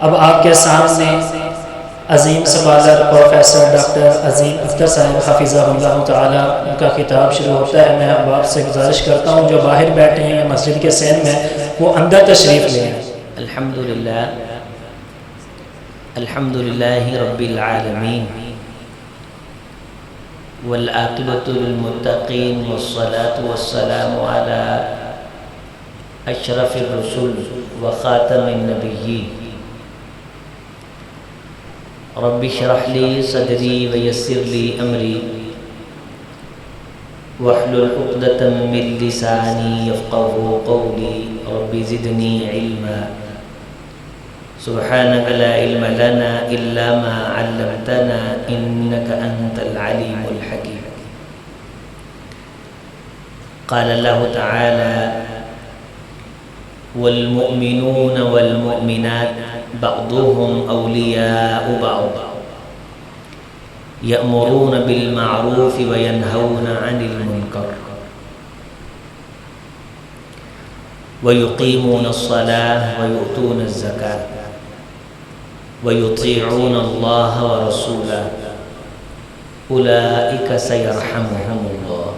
اب آپ کے سامنے عظیم اسکالر پروفیسر ڈاکٹر عظیم اختر صاحب حفظہ اللہ تعالی ان کا خطاب شروع ہوتا ہے۔ میں آپ سے گزارش کرتا ہوں جو باہر بیٹھے ہیں مسجد کے سین میں وہ اندر تشریف لے آئیں۔ الحمدللہ رب العالمین والعاقبۃ للمتقین والصلاة والسلام علی اشرف الرسل وخاتم النبیین رب اشرح لی صدری ویسر لی امری واحلل عقدۃ من لسانی یفقهوا قولی رب زدنی علما سبحانک لا علم لنا الا ما علمتنا انک انت العلیم الحکیم۔ قال اللہ تعالی والمؤمنون والمؤمنات بعضهم اولیاء بعض یأمرون بالمعروف وینہون عن المنکر ویقیمون الصلاة ویؤتون الزکاة وَيُطِيعُونَ اللَّهَ وَرَسُولَهُ أُولَئِكَ سَيَرْحَمُهُمُ اللَّهُ۔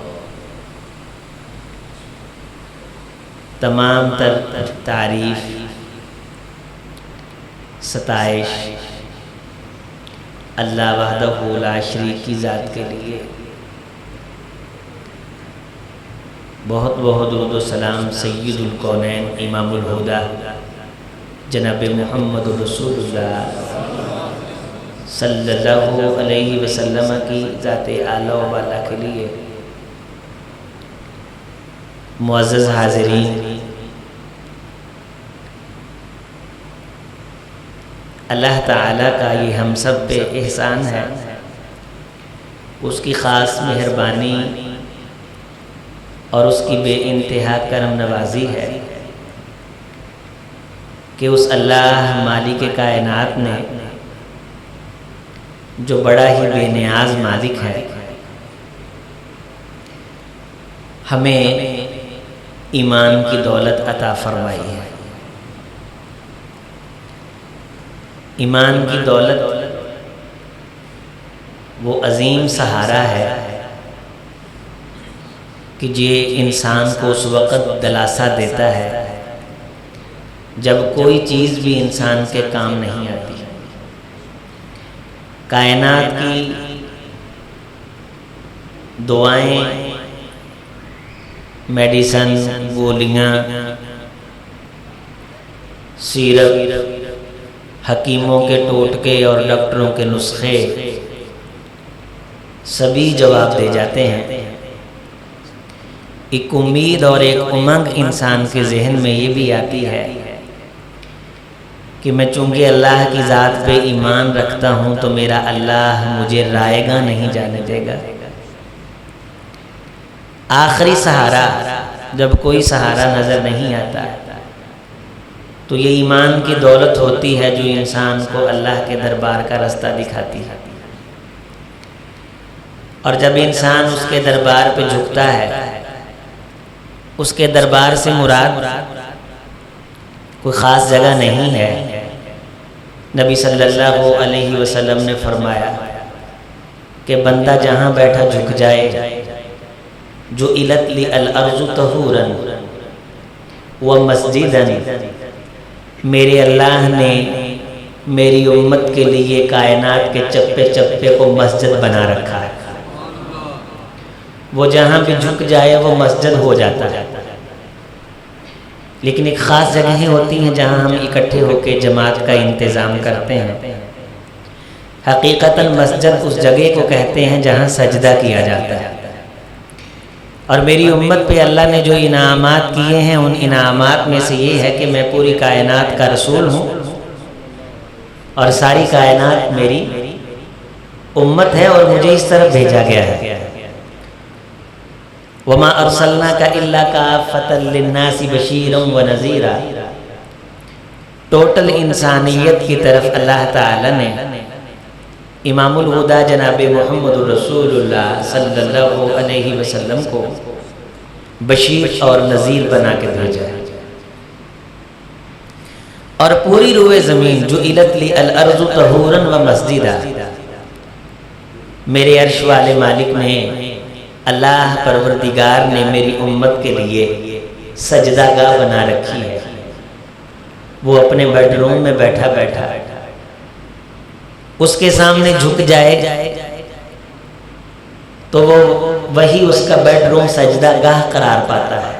تمام تر تعریف ستائش اللہ وحدہ لا شریک کی ذات کے لیے۔ بہت بہت درود و سلام سید الکونین امام الہدیٰ جناب محمد رسول اللہ صلی اللہ علیہ وسلم کی ذات اعلیٰ و بالا کے لیے۔ معزز حاضرین، اللہ تعالیٰ کا یہ ہم سب پہ احسان ہے، اس کی خاص مہربانی اور اس کی بے انتہا کرم نوازی ہے کہ اس اللہ مالک کائنات نے جو بڑا ہی بے نیاز مالک ہے ہمیں ایمان کی دولت عطا فرمائی ہے۔ ایمان کی دولت وہ عظیم سہارا ہے کہ یہ انسان کو اس وقت دلاسا دیتا ہے جب کوئی چیز بھی انسان کے کام نہیں آتی۔ کائنات کی دعائیں، میڈیسن، گولیاں، سیرپ، حکیموں کے ٹوٹکے اور ڈاکٹروں کے نسخے سبھی جواب دے جاتے ہیں۔ ایک امید اور ایک امنگ انسان کے ذہن میں یہ بھی آتی ہے کہ میں چونکہ اللہ کی ذات پہ ایمان رکھتا ہوں تو میرا اللہ مجھے رائے گا نہیں جانے دے گا۔ آخری سہارا جب کوئی سہارا نظر نہیں آتا تو یہ ایمان کی دولت ہوتی ہے جو انسان کو اللہ کے دربار کا رستہ دکھاتی ہے، اور جب انسان اس کے دربار پہ جھکتا ہے، اس کے دربار سے مراد کوئی خاص جگہ نہیں ہے۔ نبی صلی اللہ علیہ وسلم نے فرمایا کہ بندہ جہاں بیٹھا جھک جائے، جو الت لی الارض طہورا ومسجدا، میرے اللہ نے میری امت کے لیے کائنات کے چپے چپے کو مسجد بنا رکھا ہے۔ وہ جہاں بھی جھک جائے وہ مسجد ہو جاتا ہے، لیکن ایک خاص جگہیں ہوتی ہیں جہاں ہم اکٹھے ہو کے جماعت کا انتظام کرتے ہیں۔ حقیقتاً مسجد اس جگہ کو کہتے ہیں جہاں سجدہ کیا جاتا ہے۔ اور میری امت پہ اللہ نے جو انعامات کیے ہیں ان انعامات میں سے یہ ہے کہ میں پوری کائنات کا رسول ہوں اور ساری کائنات میری امت ہے اور مجھے اس طرف بھیجا گیا ہے۔ وَمَا أَرْسَلْنَاكَ إِلَّا كَافَّةً لِلنَّاسِ بَشِيرًا وَنَذِيرًا، ٹوٹل انسانیت کی طرف اللہ تعالی نے امام الہدیٰ جناب محمد رسول اللہ صلی اللہ علیہ وسلم کو بشیر اور نذیر بنا کے بھیجا ہے۔ اور پوری روئے زمین جو الت لی الارض طہورا و مسجدا، میرے عرش والے مالک نے، اللہ پروردگار نے میری امت کے لیے سجدہ گاہ بنا رکھی ہے۔ وہ اپنے بیڈ روم میں بیٹھا بیٹھا اس کے سامنے جھک جائے تو وہ وہی اس کا بیڈ روم سجدہ گاہ قرار پاتا ہے،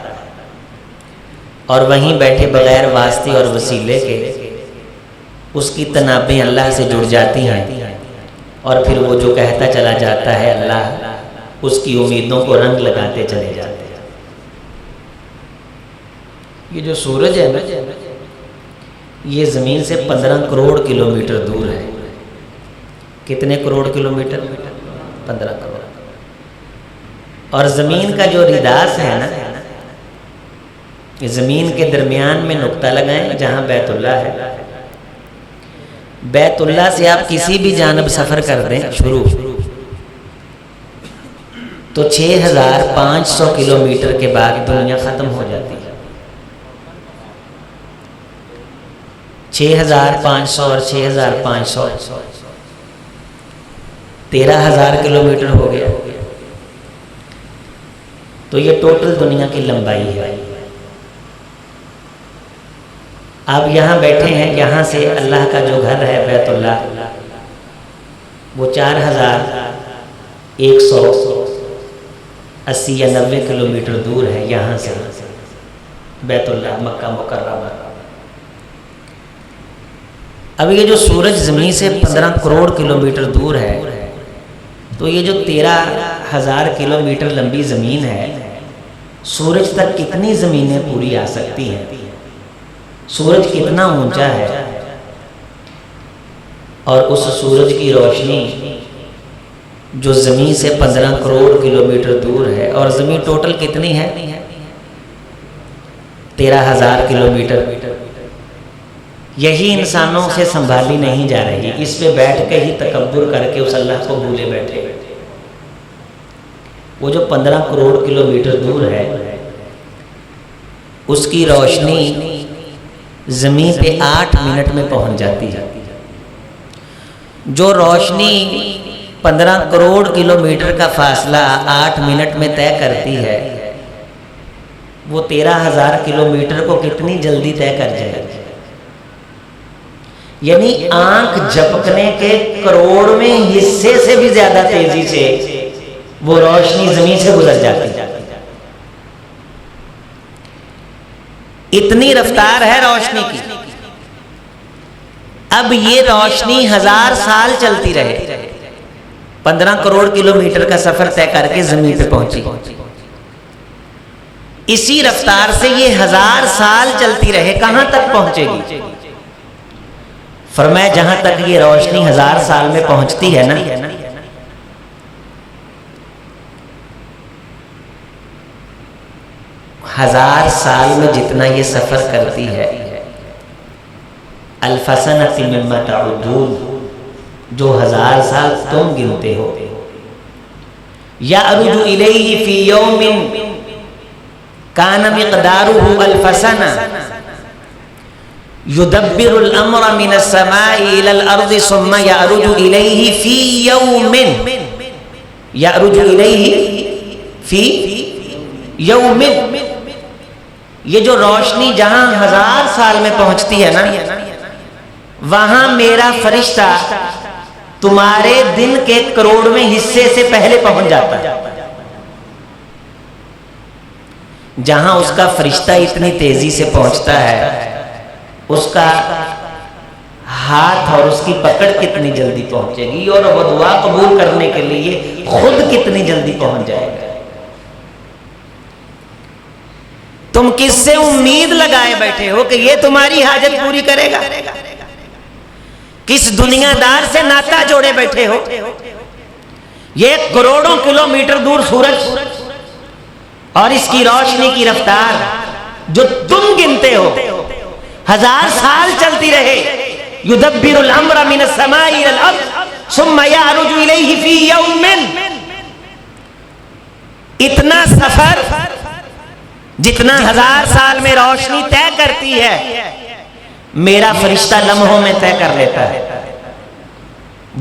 اور وہیں بیٹھے بغیر واسطے اور وسیلے کے اس کی تنابیں اللہ سے جڑ جاتی ہیں، اور پھر وہ جو کہتا چلا جاتا ہے اللہ اس کی امیدوں کو رنگ لگاتے چلے جاتے ہیں۔ یہ جو سورج ہے نا، یہ زمین سے 15 کروڑ کلومیٹر دور ہے۔ کتنے کروڑ کلومیٹر؟ 15 کروڑ۔ اور زمین کا جو رداس ہے نا، زمین کے درمیان میں نقطہ لگائیں جہاں بیت اللہ ہے، بیت اللہ سے آپ کسی بھی جانب سفر کر دیں شروع، تو 6500 کلومیٹر کے بعد دنیا ختم ہو جاتی ہے۔ 6500 اور 6500 13,000 کلومیٹر ہو گیا، تو یہ ٹوٹل دنیا کی لمبائی ہے۔ آپ یہاں بیٹھے ہیں، یہاں سے اللہ کا جو گھر ہے بیت اللہ، وہ 4180 یا 90 کلومیٹر دور ہے یہاں سے بیت اللہ مکہ مکرمہ۔ اب یہ جو سورج زمین سے 15 کروڑ کلومیٹر دور ہے، تو یہ جو 13,000 کلومیٹر لمبی زمین ہے، سورج تک کتنی زمینیں پوری آ سکتی ہیں؟ سورج کتنا اونچا ہے، اور اس سورج کی روشنی جو زمین سے 15 کروڑ کلومیٹر دور ہے، اور زمین ٹوٹل کتنی ہے؟ 13,000 کلومیٹر۔ یہی انسانوں سے سنبھالی نہیں جا رہی، اس پہ بیٹھ کے ہی تکبر کر کے اس اللہ کو بھولے بیٹھے۔ وہ جو 15 کروڑ کلومیٹر دور ہے، اس کی روشنی زمین پہ 8 منٹ میں پہنچ جاتی ہے۔ جو روشنی 15 کروڑ کلومیٹر کا فاصلہ 8 منٹ میں طے کرتی ہے، وہ 13,000 کلومیٹر کو کتنی جلدی طے کر جائے گی؟ یعنی آنکھ جھپکنے کے کروڑویں حصے سے بھی زیادہ تیزی سے وہ روشنی زمین سے گزر جاتی ہے۔ اتنی رفتار ہے روشنی کی۔ اب یہ روشنی 1000 سال چلتی رہے، 15 کروڑ کلومیٹر کا سفر طے کر کے زمین پہ پہنچی، اسی رفتار سے یہ 1000 سال چلتی رہے، کہاں تک پہنچے گی؟ فرمایا جہاں تک یہ روشنی 1000 سال میں پہنچتی ہے نا، 1000 سال میں جتنا یہ سفر کرتی ہے، الفسنۃ مما تعدون، جو 1000 سال تم گنتے ہو، یعرج الیہ فی یوم کان مقدارہ الفسنہ یدبر الامر من السماء الى الارض ثم یعرج الیہ فی یوم، یعرج الیہ فی یوم۔ یہ جو روشنی جہاں 1000 سال میں پہنچتی ہے نا، وہاں میرا فرشتہ تمہارے دن کے کروڑویں حصے سے پہلے پہنچ جاتا ہے۔ جہاں اس کا فرشتہ اتنی تیزی سے پہنچتا ہے، اس کا ہاتھ اور اس کی پکڑ کتنی جلدی پہنچے گی، اور وہ دعا قبول کرنے کے لیے خود کتنی جلدی پہنچ جائے گا۔ تم کس سے امید لگائے بیٹھے ہو کہ یہ تمہاری حاجت پوری کرے گا؟ کس دنیا دار سے ناتا جوڑے بیٹھے ہو؟ یہ کروڑوں کلومیٹر دور سورج اور اس کی روشنی کی رفتار جو تم گنتے ہو 1000 سال چلتی رہے، یدبر الامر من السماء الى الارض ثم یعرج الیہ فی یوم، اتنا سفر جتنا 1000 سال میں روشنی طے کرتی ہے، میرا فرشتہ لمحوں میں طے کر لیتا ہے.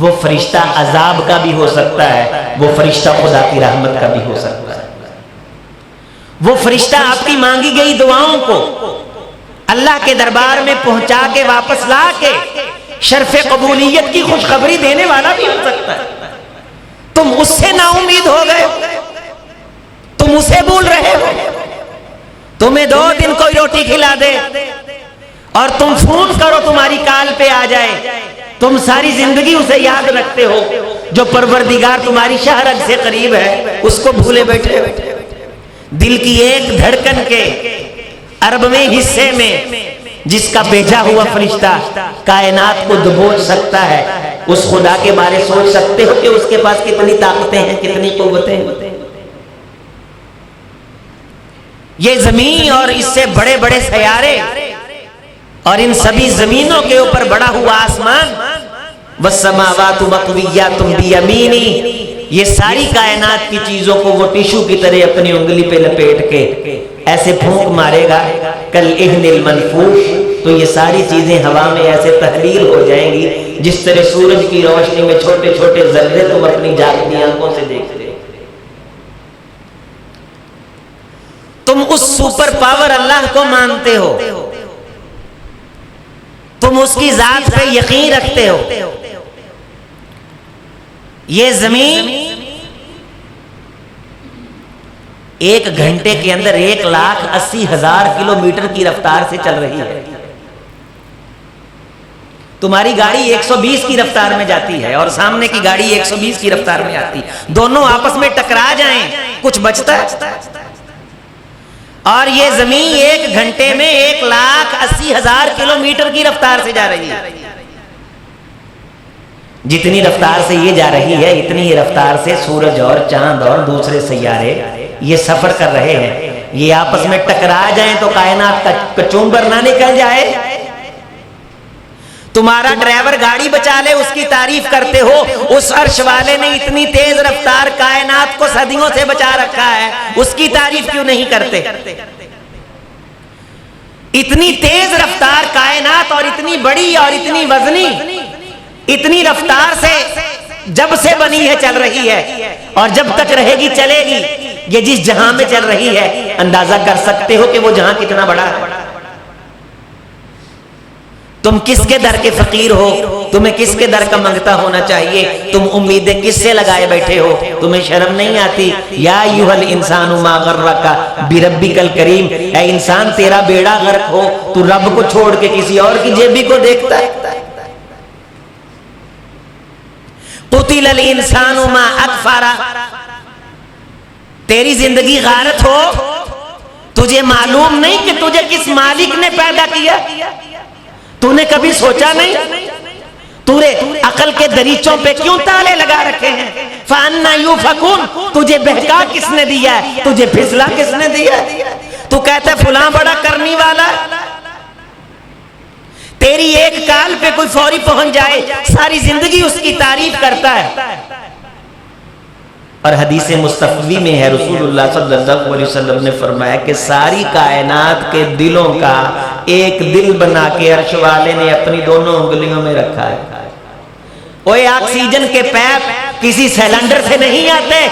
وہ فرشتہ عذاب کا بھی ہو سکتا ہے, وہ فرشتہ خدا کی رحمت کا بھی ہو سکتا ہے. وہ فرشتہ آپ کی مانگی گئی دعاؤں کو اللہ کے دربار میں پہنچا کے واپس لا کے شرف قبولیت کی خوشخبری دینے والا بھی ہو سکتا ہے. تم اس سے نا امید ہو گئے, تم اسے بھول رہے ہو. تمہیں 2 دن کوئی روٹی کھلا دے اور تم فون کرو تمہاری کال پہ آ جائے, تم ساری زندگی اسے یاد رکھتے ہو. جو پروردگار تمہاری شہرگ سے قریب ہے اس کو بھولے بیٹھے. دل کی ایک دھڑکن کے اربویں حصے میں جس کا بھیجا ہوا فرشتہ کائنات کو دبوچ سکتا ہے, اس خدا کے بارے سوچ سکتے ہو کہ اس کے پاس کتنی طاقتیں ہیں, کتنی قوتیں ہیں. یہ زمین اور اس سے بڑے بڑے سیارے اور ان سبھی زمینوں کے اوپر بڑا ہوا آسمان, والسماوات مطویات بیمینی, یہ ساری کائنات کی چیزوں کو وہ ٹیشو کی طرح اپنی انگلی پہ لپیٹ کے ایسے پھونک مارے گا کالعہن المنفوش, تو یہ ساری چیزیں ہوا میں ایسے تحلیل ہو جائیں گی جس طرح سورج کی روشنی میں چھوٹے چھوٹے ذرے تم اپنی جاگتی آنکھوں سے دیکھتے. تم اس سپر پاور اللہ کو مانتے ہو, تم اس کی ذات پہ یقین رکھتے ہو. یہ زمین 1 گھنٹے کے اندر 1,80,000 کلومیٹر کی رفتار سے چل رہی ہے. تمہاری گاڑی 120 کی رفتار میں جاتی ہے اور سامنے کی گاڑی 120 کی رفتار میں آتی ہے, دونوں آپس میں ٹکرا جائیں کچھ بچتا ہے. اور یہ زمین 1 گھنٹے میں 1,80,000 کلومیٹر کی رفتار سے جا رہی ہے. جتنی رفتار سے یہ جا رہی ہے اتنی ہی رفتار سے سورج اور چاند اور دوسرے سیارے یہ سفر کر رہے ہیں. یہ آپس میں ٹکرا جائیں تو کائنات کا کچومبر نہ نکل جائے. تمہارا ڈرائیور گاڑی بچا لے, اس کی تعریف کرتے ہو, اس عرش والے نے اتنی تیز رفتار کائنات کو صدیوں سے بچا رکھا ہے, اس کی تعریف کیوں نہیں کرتے؟ اتنی تیز رفتار کائنات اور اتنی بڑی اور اتنی وزنی, اتنی رفتار سے جب سے بنی ہے چل رہی ہے اور جب تک رہے گی چلے گی. یہ جس جہاں میں چل رہی ہے اندازہ کر سکتے ہو کہ وہ جہاں کتنا بڑا ہے. تم کس کے در کے فقیر ہو, تمہیں کس کے در کا منگتا ہونا چاہیے, تم امیدیں کس سے لگائے بیٹھے ہو, تمہیں شرم نہیں آتی؟ یا ایھا الانسان ما غرک بربک الکریم, اے انسان تیرا بیڑا غرق ہو, تو رب کو چھوڑ کے کسی اور کی جیبی کو دیکھتا ہے. قتل الانسان ما اکفر, تیری زندگی غارت ہو, تجھے معلوم نہیں کہ تجھے کس مالک نے پیدا کیا؟ تو نے کبھی سوچا نہیں تورے عقل کے دریچوں پہ کیوں تالے لگا رکھے ہیں؟ فَأَنَّا يُؤْفَكُونَ, تجھے بہکا کس نے دیا ہے, تجھے پھسلا کس نے دیا ہے؟ تو کہتا ہے فلاں بڑا کرنی والا, تیری ایک کال پہ کوئی فوری پہنچ جائے ساری زندگی اس کی تعریف کرتا ہے. اور حدیث مصطفی میں ہے رسول اللہ صلی اللہ علیہ وسلم نے فرمایا کہ ساری کائنات کے دلوں کا ایک دل بنا کے عرش والے نے اپنی دونوں انگلیوں میں رکھا ہے. اوے آکسیجن کے پیپ کسی سلنڈر سے نہیں آتے,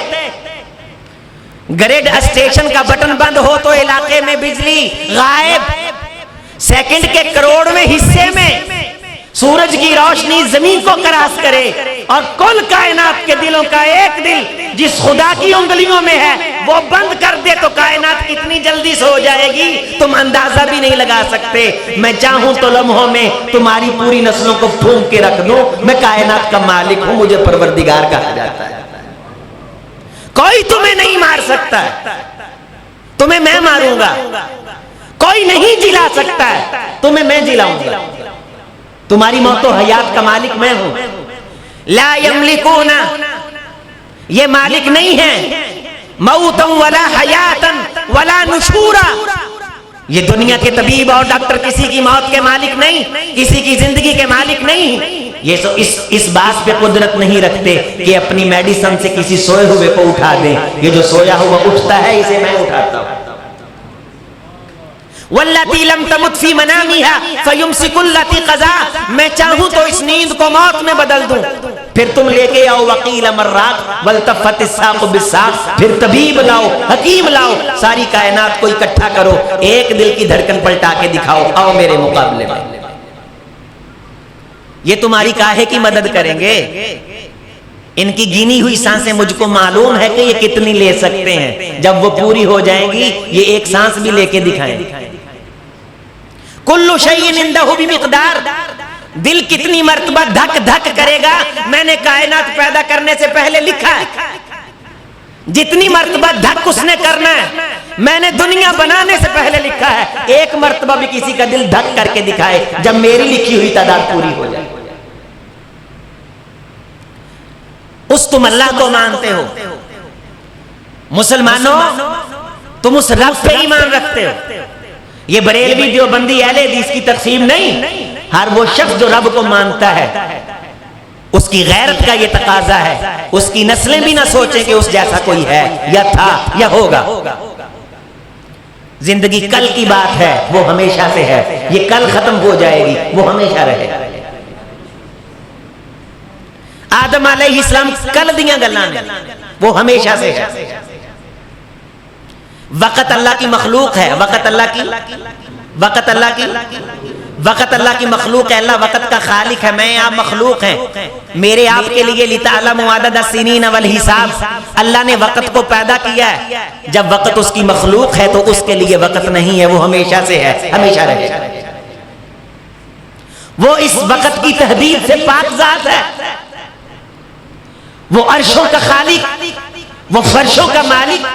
گریڈ اسٹیشن کا بٹن بند ہو تو علاقے میں بجلی غائب. سیکنڈ کے کروڑویں حصے میں سورج کی روشنی زمین کو کراس کرے اور کل کائنات کے دلوں کا ایک دل جس خدا کی انگلیوں میں ہے وہ بند کر دے تو کائنات کتنی جلدی سے ہو جائے گی تم اندازہ بھی نہیں لگا سکتے. میں چاہوں تو لمحوں میں تمہاری پوری نسلوں کو پھونک کے رکھ دوں. میں کائنات کا مالک ہوں, مجھے پروردگار کہا جاتا ہے. کوئی تمہیں نہیں مار سکتا ہے, تمہیں میں ماروں گا. کوئی نہیں جلا سکتا ہے, تمہیں میں جلاؤں گا. تمہاری موت و حیات کا مالک میں ہوں. لا یملکون, یہ مالک نہیں ہے موتا ولا حیاتا ولا نشورا. یہ دنیا کے طبیب اور ڈاکٹر کسی کی موت کے مالک نہیں, کسی کی زندگی کے مالک نہیں. یہ تو اس بات پہ قدرت نہیں رکھتے کہ اپنی میڈیسن سے کسی سوئے ہوئے کو اٹھا دیں. یہ جو سویا ہوا اٹھتا ہے اسے میں اٹھاتا ہوں. واللتی لم تمت فی منامها فیمسک التی قضا، میں چاہوں تو اس نیند کو موت میں بدل دوں، پھر تم لے کے آؤ وکیل مراق والتفت الساق بالساق، پھر طبیب لاؤ، حکیم لاؤ، ساری کائنات کو اکٹھا کرو، ایک دل کی دھڑکن پلٹا کے دکھاؤ، آؤ میرے مقابلے میں، یہ تمہاری کاہے کی مدد کریں گے؟ ان کی گنی ہوئی سانسیں مجھ کو معلوم ہے کہ یہ کتنی لے سکتے ہیں، جب وہ پوری ہو جائیں گی یہ ایک سانس بھی لے کے دکھائیں گے۔ کل شیء عندہ بمقدار، دل کتنی مرتبہ دھک دھک کرے گا میں نے کائنات پیدا کرنے سے پہلے لکھا ہے، جتنی مرتبہ دھک اس نے کرنا ہے میں نے دنیا بنانے سے پہلے لکھا ہے، ایک مرتبہ بھی کسی کا دل دھک کر کے دکھائے جب میری لکھی ہوئی تعداد پوری ہو جائے۔ اس تم اللہ کو مانتے ہو، مسلمانوں تم اس رب پہ ایمان رکھتے ہو، یہ بریلوی دیوبندی اہل حدیث کی تقسیم نہیں، ہر وہ شخص جو رب کو مانتا ہے اس کی غیرت کا یہ تقاضا ہے، اس کی نسلیں بھی نہ سوچیں کہ اس جیسا کوئی ہے یا تھا یا ہوگا۔ زندگی کل کی بات ہے، وہ ہمیشہ سے ہے، یہ کل ختم ہو جائے گی، وہ ہمیشہ رہے گا۔ آدم علیہ السلام کل دیاں گلاں نے، وہ ہمیشہ سے ہے۔ وقت اللہ کی مخلوق ہے، وقت اللہ کی مخلوق ہے، اللہ وقت کا خالق ہے، میں آپ مخلوق ہیں، میرے آپ کے لیے لِتَعْلَمُوا عَدَدَ السِّنِينَ وَالْحِسَابَ، اللہ نے وقت کو پیدا کیا ہے، جب وقت اس کی مخلوق ہے تو اس کے لیے وقت نہیں ہے، وہ ہمیشہ سے ہے، ہمیشہ رہے گا۔ وہ اس وقت کی تحدید سے پاک ذات ہے، وہ عرشوں کا خالق، وہ فرشوں کا مالک،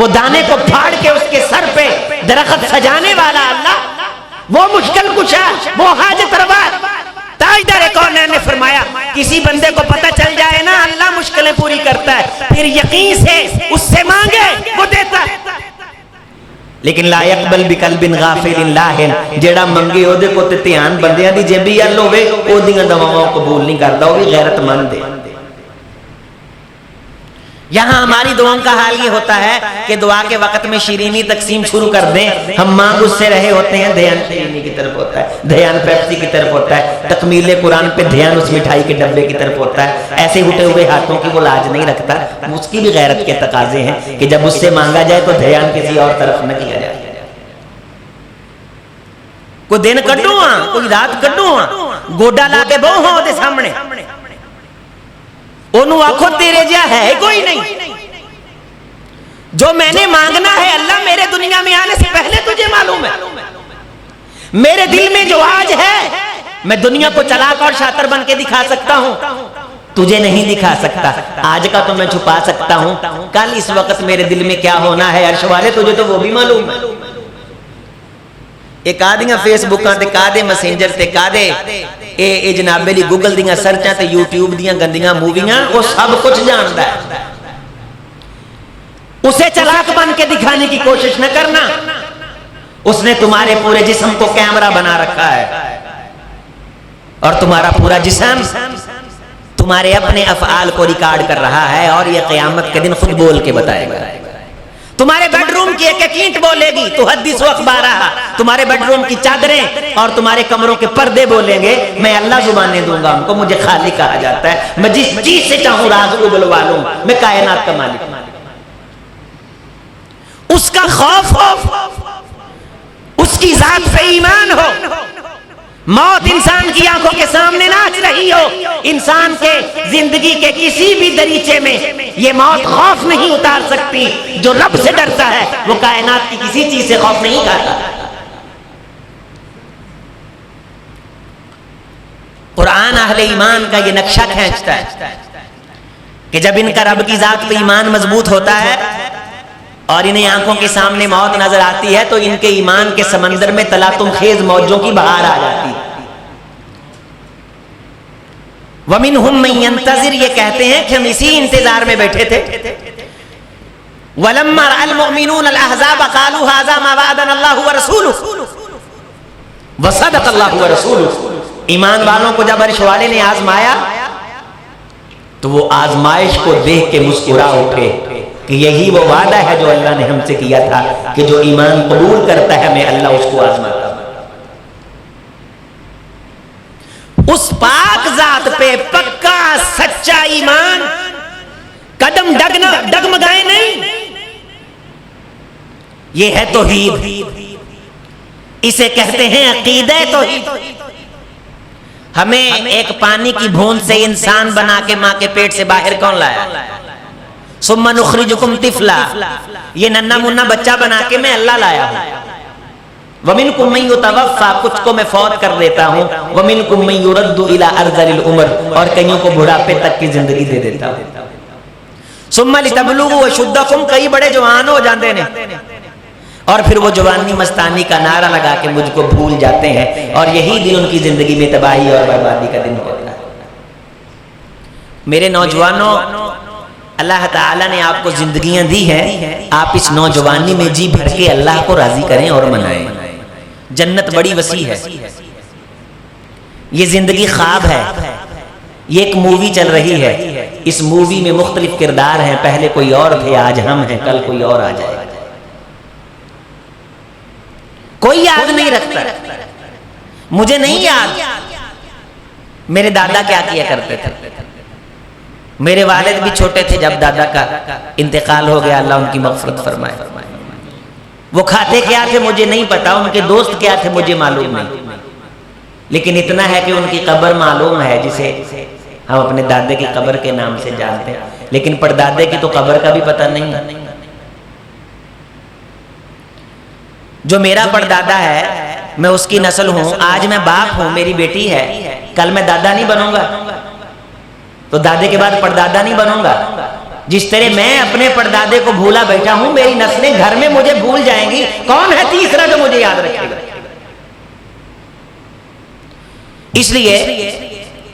وہ دانے کو پھاڑ کے اس کے سر پہ درخت سجانے والا اللہ، وہ مشکل کشا، وہ حاجت روا۔ تاجدار کونین نے فرمایا کسی بندے کو پتہ چل جائے نا اللہ مشکلیں پوری کرتا ہے، پھر یقین سے اس سے مانگے وہ دیتا ہے، لیکن لا یقبل بقلب غافل لاہن، جیڑا منگے او دے کو تے دھیان بندیاں دی جیبی ال ہوے او دیاں دعاواں قبول نہیں کردا، وہ بھی غیرت مند ہے۔ یہاں ہماری دعاؤں کا حال یہ ہوتا ہے کہ دعا کے وقت میں شیرینی تقسیم شروع کر دیں، ہم مانگ اس سے رہے ہوتے ہیں، دھیان شیرینی کی طرف ہوتا ہے، دھیان پیپسی کی طرف ہوتا ہے، تکمیل قرآن پہ دھیان اس مٹھائی کے ڈبے کی طرف ہوتا ہے، ایسے اٹھے ہوئے ہاتھوں کی وہ لاج نہیں رکھتا، اس کی بھی غیرت کے تقاضے ہیں کہ جب اس سے مانگا جائے تو دھیان کسی اور طرف نہ کیا جائے۔ کوئی دن کڈو ہاں، کوئی رات کڈو ہاں، گوڈا لا کے بہو ہاں دے سامنے، انہوں آنکھوں تیرے جا ہے کوئی نہیں، جو میں نے مانگنا ہے اللہ میرے دنیا میں آنے سے پہلے تجھے معلوم ہے، میرے دل میں جو آج ہے میں دنیا کو چلاک اور شاطر بن کے دکھا سکتا ہوں، تجھے نہیں دکھا سکتا، آج کا تو میں چھپا سکتا ہوں، کل اس وقت میرے دل میں کیا ہونا ہے عرش والے تجھے تو وہ بھی معلوم ہے۔ ایک آدھیاں فیس بکاں تے کادے مسنجر تے کادے اے جناب لی گوگل دیاں سرچاں تے یوٹیوب دیاں گندیاں موویاں، وہ سب کچھ جانتا ہے، اسے چلاک بن کے دکھانے کی کوشش نہ کرنا، اس نے تمہارے پورے جسم کو کیمرہ بنا رکھا ہے اور تمہارا پورا جسم تمہارے اپنے افعال کو ریکارڈ کر رہا ہے، اور یہ قیامت کے دن خود بول کے بتائے گا۔ تمہارے بیڈ روم کی ایک ایک اینٹ بولے گی تو حدیث و اخبارہ، تمہارے بیڈ روم کی چادریں اور تمہارے کمروں کے پردے بولیں گے، میں اللہ زبانیں دوں گا ان کو، مجھے خالق کہا جاتا ہے، میں جس چیز سے چاہوں راز اگلوا لوں، میں کائنات کا مالک۔ اس کا خوف ہو، اس کی ذات پہ ایمان ہو، موت انسان کی آنکھوں کے سامنے ناچ رہی ہو، انسان کے زندگی کے کسی بھی دریچے میں یہ موت خوف نہیں اتار سکتی، جو رب سے ڈرتا ہے وہ کائنات کی کسی چیز سے خوف نہیں کھاتا۔ قرآن اہل ایمان کا یہ نقشہ کھینچتا ہے کہ جب ان کا رب کی ذات پہ ایمان مضبوط ہوتا ہے اور انہیں آنکھوں کے سامنے موت نظر آتی ہے تو ان کے ایمان کے سمندر میں تلاطم خیز موجوں کی بہار آ جاتی ہے۔ وَمِنْهُمْ مَنْ يَنْتَظِرُ، یہ کہتے ہیں کہ ہم اسی انتظار میں بیٹھے تھے۔ وَلَمَّا رَأَى الْمُؤْمِنُونَ الْأَحْزَابَ قَالُوا هَذَا مَا وَعَدَنَا اللَّهُ وَرَسُولُهُ وَصَدَقَ اللَّهُ وَرَسُولُهُ، ایمان والوں کو جب عرش والے نے آزمایا تو وہ آزمائش کو دیکھ کے مسکرا اٹھے، کہ یہی وہ وعدہ ہے جو اللہ نے ہم سے کیا تھا کہ جو ایمان قبول کرتا ہے میں اللہ اس کو آزماتا ہوں۔ اس پاک ذات پہ پکا سچا ایمان، قدم ڈگمگائے نہیں، یہ ہے توحید، اسے کہتے ہیں عقیدہ توحید۔ ہمیں ایک پانی کی بوند سے انسان بنا کے ماں کے پیٹ سے باہر کون لایا؟ ثم نخرجکم طفلا، یہ ننھا منا بچہ بنا کے میں اللہ لایا ہوں۔ وَمِنْكُمْ مَنْ يُتَوَفَّى، کچھ کو میں فوت کر دیتا ہوں، وَمِنْكُمْ مَنْ يُرَدُّ إِلَىٰ أَرْذَلِ الْعُمُرِ، اور کئیوں کو بڑھاپے تک کی زندگی دے دیتا ہوں۔ ثُمَّ لِتَبْلُغُوا أَشُدَّكُمْ، کئی بڑے جوان ہو جاندے نے، اور پھر وہ جوانی مستانی کا نعرہ لگا کے مجھ کو بھول جاتے ہیں، اور یہی دن ان کی زندگی میں تباہی اور بربادی کا دن ہوتا ہے۔ میرے نوجوانوں، اللہ تعالیٰ نے آپ کو زندگیاں دی ہیں، آپ اس نوجوانی میں جی بھر کے اللہ کو راضی کریں اور منائیں۔ جنت بڑی وسیع ہے، یہ زندگی خواب ہے، یہ ایک مووی چل رہی ہے، اس مووی میں مختلف کردار ہیں، پہلے کوئی اور تھے، آج ہم ہیں، کل کوئی اور آ جائے گا۔ کوئی یاد نہیں رکھتا، مجھے نہیں یاد میرے دادا کیا کیا کرتے تھے۔ میرے والد بھی چھوٹے تھے جب دادا کا انتقال ہو گیا، اللہ ان کی مغفرت فرمائے۔ وہ کھاتے کیا تھے مجھے نہیں پتا، ان کے دوست کیا تھے مجھے معلوم نہیں، لیکن اتنا ہے کہ ان کی قبر معلوم ہے جسے ہم اپنے دادے کی قبر کے نام سے جانتے ہیں، لیکن پردادے کی تو قبر کا بھی پتہ نہیں ہے۔ جو میرا پردادا ہے میں اس کی نسل ہوں، آج میں باپ ہوں، میری بیٹی ہے، کل میں دادا نہیں بنوں گا تو دادے کے بعد پردادا نہیں بنوں گا۔ جس طرح میں اپنے پردادے کو بھولا بیٹھا ہوں، میری نسلیں گھر میں مجھے بھول جائیں گی، کون ہے تیسرا جو مجھے یاد رکھے گا؟ اس لیے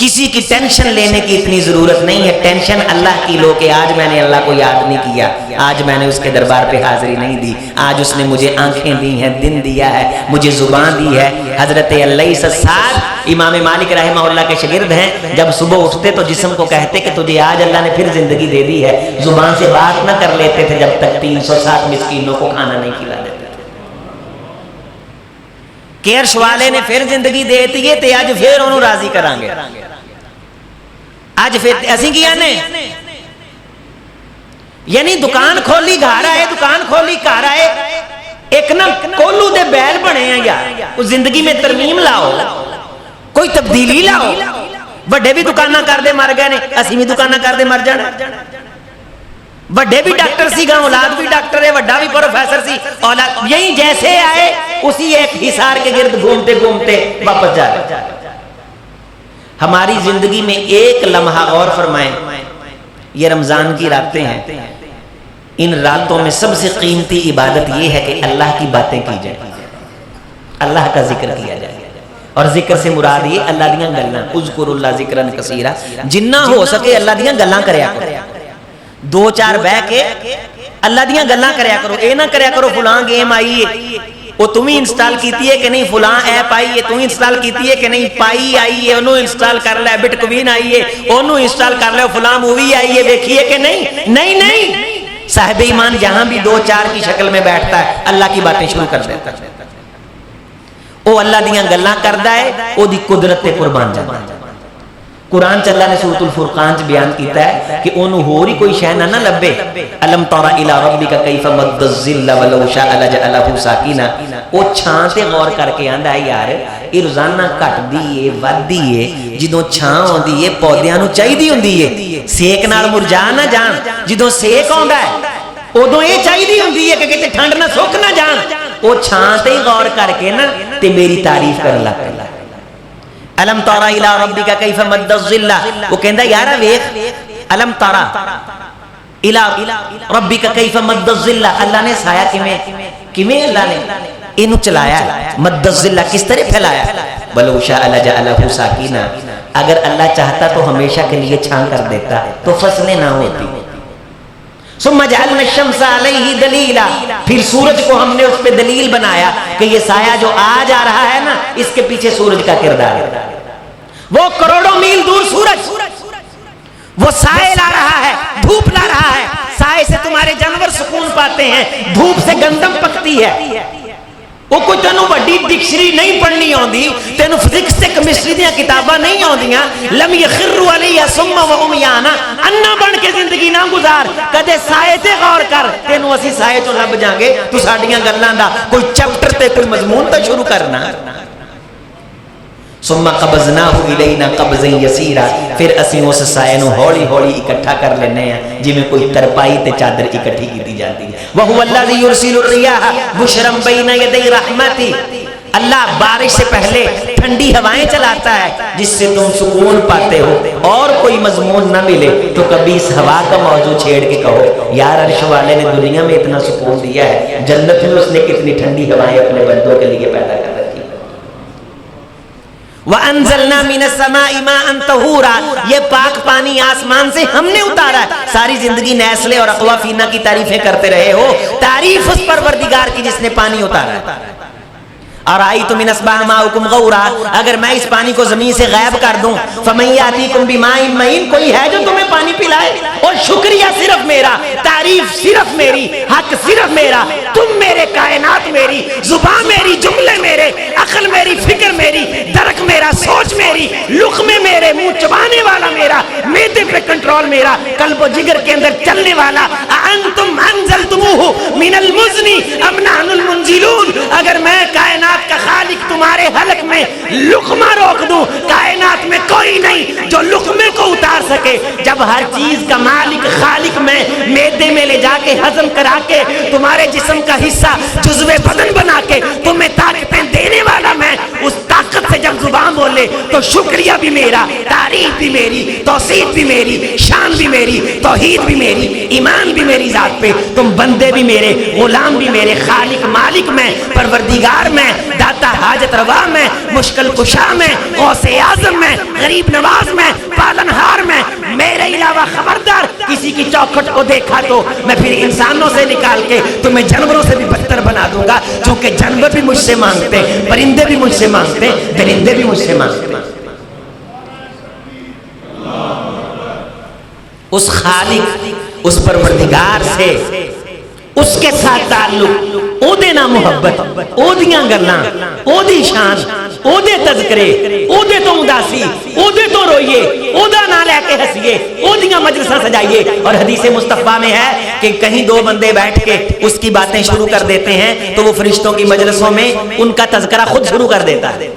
کسی کی ٹینشن لینے کی اتنی ضرورت نہیں ہے، ٹینشن اللہ کی لو کہ آج میں نے اللہ کو یاد نہیں کیا، آج میں نے اس کے دربار پہ حاضری نہیں دی، آج اس نے مجھے آنکھیں دی ہیں، دن دیا ہے، مجھے زبان دی ہے۔ حضرت الليث السعد امام مالک رحمہ اللہ کے شاگرد ہیں، جب صبح اٹھتے تو جسم کو کہتے کہ تجھے آج اللہ نے پھر زندگی دے دی ہے، زبان سے بات نہ کر لیتے تھے جب تک 360 مسکینوں کو کھانا نہیں کھلا دیتے تھے۔ کہ عرش والے نے پھر زندگی دے دی ہے تے اج پھر انہوں راضی کران گے، اج پھر اسی کیا نے، یعنی دکان کھولی گھر آئے، دکان کھولی گھر آئے، ایک نا کولو دے بیل بنے ہیں یار، اس زندگی میں ترمیم لاؤ، کوئی تبدیلی لاؤ۔ بڑے بھی دکانہ کر دے مر گئے نے، اسی بھی دکانہ کر دے مر جانا۔ بڑے بھی ڈاکٹر سی گا، اولاد بھی ڈاکٹر ہے، بڑا بھی پروفیسر سی، اولاد یہی جیسے آئے اسی ایک حصار کے گرد گھومتے گھومتے واپس جا رہے۔ ہماری زندگی میں ایک لمحہ غور فرمائیں، یہ رمضان کی راتیں ہیں، ان راتوں میں سب سے قیمتی عبادت یہ ہے کہ اللہ کی باتیں کی جائیں، اللہ کا ذکر کیا جائے، اور ذکر سے مراد یہ اللہ دیاں گلاں، اذکر اللہ ذکرن کثیرا، جنہ ہو سکے اللہ دیاں گلاں کریا کرو، دو چار بہ کے اللہ دیاں گلاں کریا کرو، اے نہ کریا کرو فلاں گیم آئی ہے وہ تمہیں انسٹال کیتی ہے کہ نہیں، فلاں ایپ آئی ہے تمہیں انسٹال کیتی ہے کہ نہیں، پائی آئی ہے انہوں انسٹال کر لے، بٹ کوین آئی ہے انہوں انسٹال کر لے، فلاں مووی آئی ہے دیکھیے کہ نہیں، نہیں نہیں، صاحب ایمان جہاں بھی دو چار کی شکل میں بیٹھتا ہے اللہ کی باتیں شروع کر دیتا ہے، وہ اللہ دیاں گلاں کردا ہے، وہ دی قدرت تے قربان جاتا ہے۔ قرآن چ اللہ نے سورۃ الفرقان چ بیان کیتا ہے کہ انہوں ہور ہی کوئی شے نہ لبے، الم تر الی ربک کیف مد الظل ولو شاء لجعلہ ساکنا، او چھاں تے غور کر کے آندا ہے یار یہ روزانہ گھٹدی ہے ودی ہے، جدوں چھاں ہوندی ہے پودیاں نو چاہیدی ہوندی ہے سیک نال مرجا نہ جان، جدوں سیک آندا ہے ادوں یہ چاہیدی ہوندی ہے کہ کتے ٹھنڈ نہ سوک نہ جان، او چھاں تے غور کر کے نا تے میری تعریف کرن لگ پیا۔ الم تر الی ربک کیف مد الظل، وہ کہندا یار ویکھ الم تر الی ربک کیف مد الظل، اللہ نے سایہ کیویں اللہ نے اینو چلایا ہے، مد الظل کس طرح پھیلایا، ولو شاء لجعلہ ساکنا، اگر اللہ چاہتا تو ہمیشہ کے لیے چھاں کر دیتا تو فصلیں نہ ہوتی۔ ثم جعلنا الشمس علیہ دلیلا، پھر سورج کو ہم نے اس پہ دلیل بنایا کہ یہ سایہ جو آج آ رہا ہے نا اس کے پیچھے سورج کا کردار ہے، وہ کروڑوں میل دور سورج وہ سائے لا رہا ہے، دھوپ لا رہا ہے، سائے سائے سے تمہارے جانور سکون پاتے ہیں، دھوپ سے گندم پکتی ہے۔ وہ کوئی تینوں بڑی ڈکشنری نہیں پڑھنی آندی، تینوں فزکس تے کیمسٹری دیاں کتاباں نہیں آندیاں، لم یخروا علیہ ثم وعمیانا، انا بن کے زندگی نہ گزار، کدے سائے تے غور کر، تینوں اسی سائے چوں لب جاں گے، تو ساڈیاں گلاں دا کوئی چیپٹر تے کوئی مضمون تے شروع کرنا۔ ثم قبضناہ الینا قبضا یسیرا، پھر اسی اس سائے نو ہولی ہولی اکٹھا کر لینے ہیں جی میں کوئی ترپائی تے چادر اکٹھی کی جاتی ہے۔ وَهُوَ الَّذِي يُرْسِلُ الرِّيَاحَ بُشْرًا بَيْنَ يَدَيْ رَحْمَتِهِ، اللہ بارش سے پہلے ٹھنڈی ہوائیں چلاتا ہے جس سے تم سکون پاتے ہو، اور کوئی مضمون نہ ملے تو کبھی اس ہوا کا موضوع چھیڑ کے کہو یار عرش والے نے دنیا میں اتنا سکون دیا ہے، جنت میں اس نے کتنی ٹھنڈی ہوائیں اپنے بندوں کے لیے پیدا کر رکھی۔ وَأَنزَلْنَا مِنَ السَّمَاءِ مَاءً طَهُورًا، یہ پاک پانی آسمان سے ہم نے اتارا ہے۔ ساری زندگی نیسلے اور اقوافینا کی تعریفیں کرتے رہے ہو، تعریف اس پروردگار کی جس نے پانی اتارا ہے۔ اور آئی تو من اصبح ماؤکم غورا، اگر میں اس پانی کو زمین سے غائب کر دوں، فمن یاتیکم بماء معین، کوئی ہے جو تمہیں پانی پلائے؟ اور شکریہ صرف میرا، تعریف صرف میری، حق صرف میرا، تم میرے، کائنات میری، زبان میری، جملے میرے، عقل میری، فکر میری، درک میرا، سوچ میری، لقمے میرے، منہ چبانے والا میرا، معدے پہ کنٹرول میرا، قلب و جگر کے اندر چلنے والا۔ انتم انزلتموہ من المزن ام نحن المنزلون، اگر میں کائنات کا خالق تمہارے حلق میں لقمہ روک دوں، کائنات میں کوئی نہیں جو لقمے کو اتار سکے۔ جب ہر چیز کا مالک خالق میں معدے میں لے جا کے ہضم کرا کے تمہارے جسم کا حصہ جزو بدن بنا کے تمہیں طاقتیں دینے والا میں، اس طاقت سے جب زبان بولے تو شکریہ بھی میرا، تعریف بھی میری، توصیف بھی میری، شان بھی میری، توحید بھی میری، ایمان بھی میری ذات پہ، تم بندے بھی میرے، غلام بھی میرے، خالق مالک میں، پروردگار میں، داتا حاجت روا میں، مشکل کشا میں، غوث اعظم میں، غریب نواز میں، پالنہار میں، میرے علاوہ خبردار کسی کی چوکھٹ کو دیکھا تو میں پھر انسانوں سے نکال کے تمہیں جانوروں سے بھی بدتر بنا دوں گا، چونکہ جانور بھی مجھ سے مانگتے، پرندے بھی مجھ سے مانگتے، درندے بھی مجھ سے مانگتے۔ اس خالق، اس پروردگار سے، اس کے ساتھ تعلق، او دے نا محبت، او دیاں گلاں، او دی شان، او دے تذکرے، او دے تو اداسی، او دے تو روئیے، او دا نہ لے کے ہنسیے، او دیاں مجلساں سجائیے۔ اور حدیث مصطفیٰ میں ہے کہ کہیں دو بندے بیٹھ کے اس کی باتیں شروع کر دیتے ہیں تو وہ فرشتوں کی مجلسوں میں ان کا تذکرہ خود شروع کر دیتا ہے۔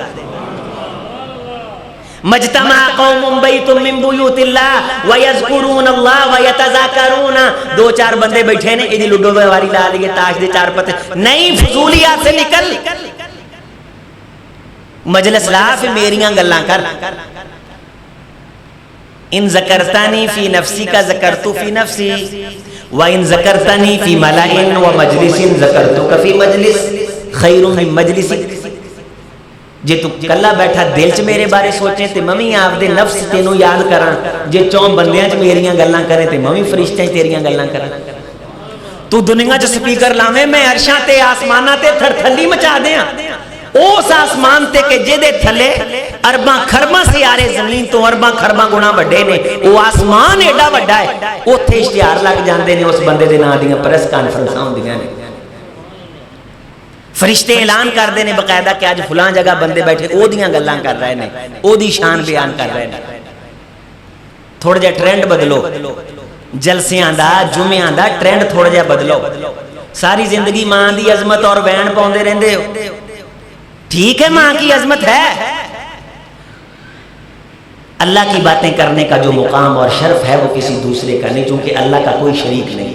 مجتمع قوم بیت من بیوت اللہ ویذکرون اللہ ویتذاکرون، دو چار بندے بیٹھے نے، ایدی لڈو واری لا لیے، تاش دے چار پتے، نہیں فضولیات سے نکل، مجلس لا پھر میریاں گلاں کر۔ ان ذکرتانی فی نفسی کا ذکرتو فی نفسی، وَإِن ذَكَرْتَنِي فِي مَلَئٍ وَمَجْلِسٍ ذَكَرْتُكَ فِي مَجْلِسٍ خَيْرٌ مِّن مَجْلِسٍ۔ جے تو کلا بیٹھا دل چ میرے بارے سوچیں تے ممی آپ دے نفس تینوں یاد کراں، جے چون بندیاں چ میریاں گلاں کرے تے ممی فرشتیاں تیریاں گلاں کراں۔ تو دنیا چ سپیکر لاویں، میں عرشاں تے آسماناں تے تھر تھلی مچا دیاں، اس آسمان تے کہ جے دے تھلے ارباں خرباں سیارے زمین تو ارباں خرباں گنا بڑے نے، وہ آسمان ایڈا بڑا ہے، اوتھے اشتہار لگ جاندے نے، اس بندے دے نام دیاں پریس کانفرنساں ہوندیاں نے، فرشتے اعلان کر دے نے باقاعدہ کہ آج فلاں جگہ بندے بیٹھے او دیاں گلاں کر رہے نے، او دی شان بیان کر رہے نے۔ تھوڑا جا ٹرینڈ بدلو، جلسیاں دا، جمعیاں دا ٹرینڈ تھوڑا جا بدلو۔ ساری زندگی ماں دی عظمت اور بین پاؤندے رہندے ہو، ٹھیک ہے ماں کی عظمت ہے، اللہ کی باتیں کرنے کا جو مقام اور شرف ہے وہ کسی دوسرے کا نہیں، چونکہ اللہ کا کوئی شریک نہیں۔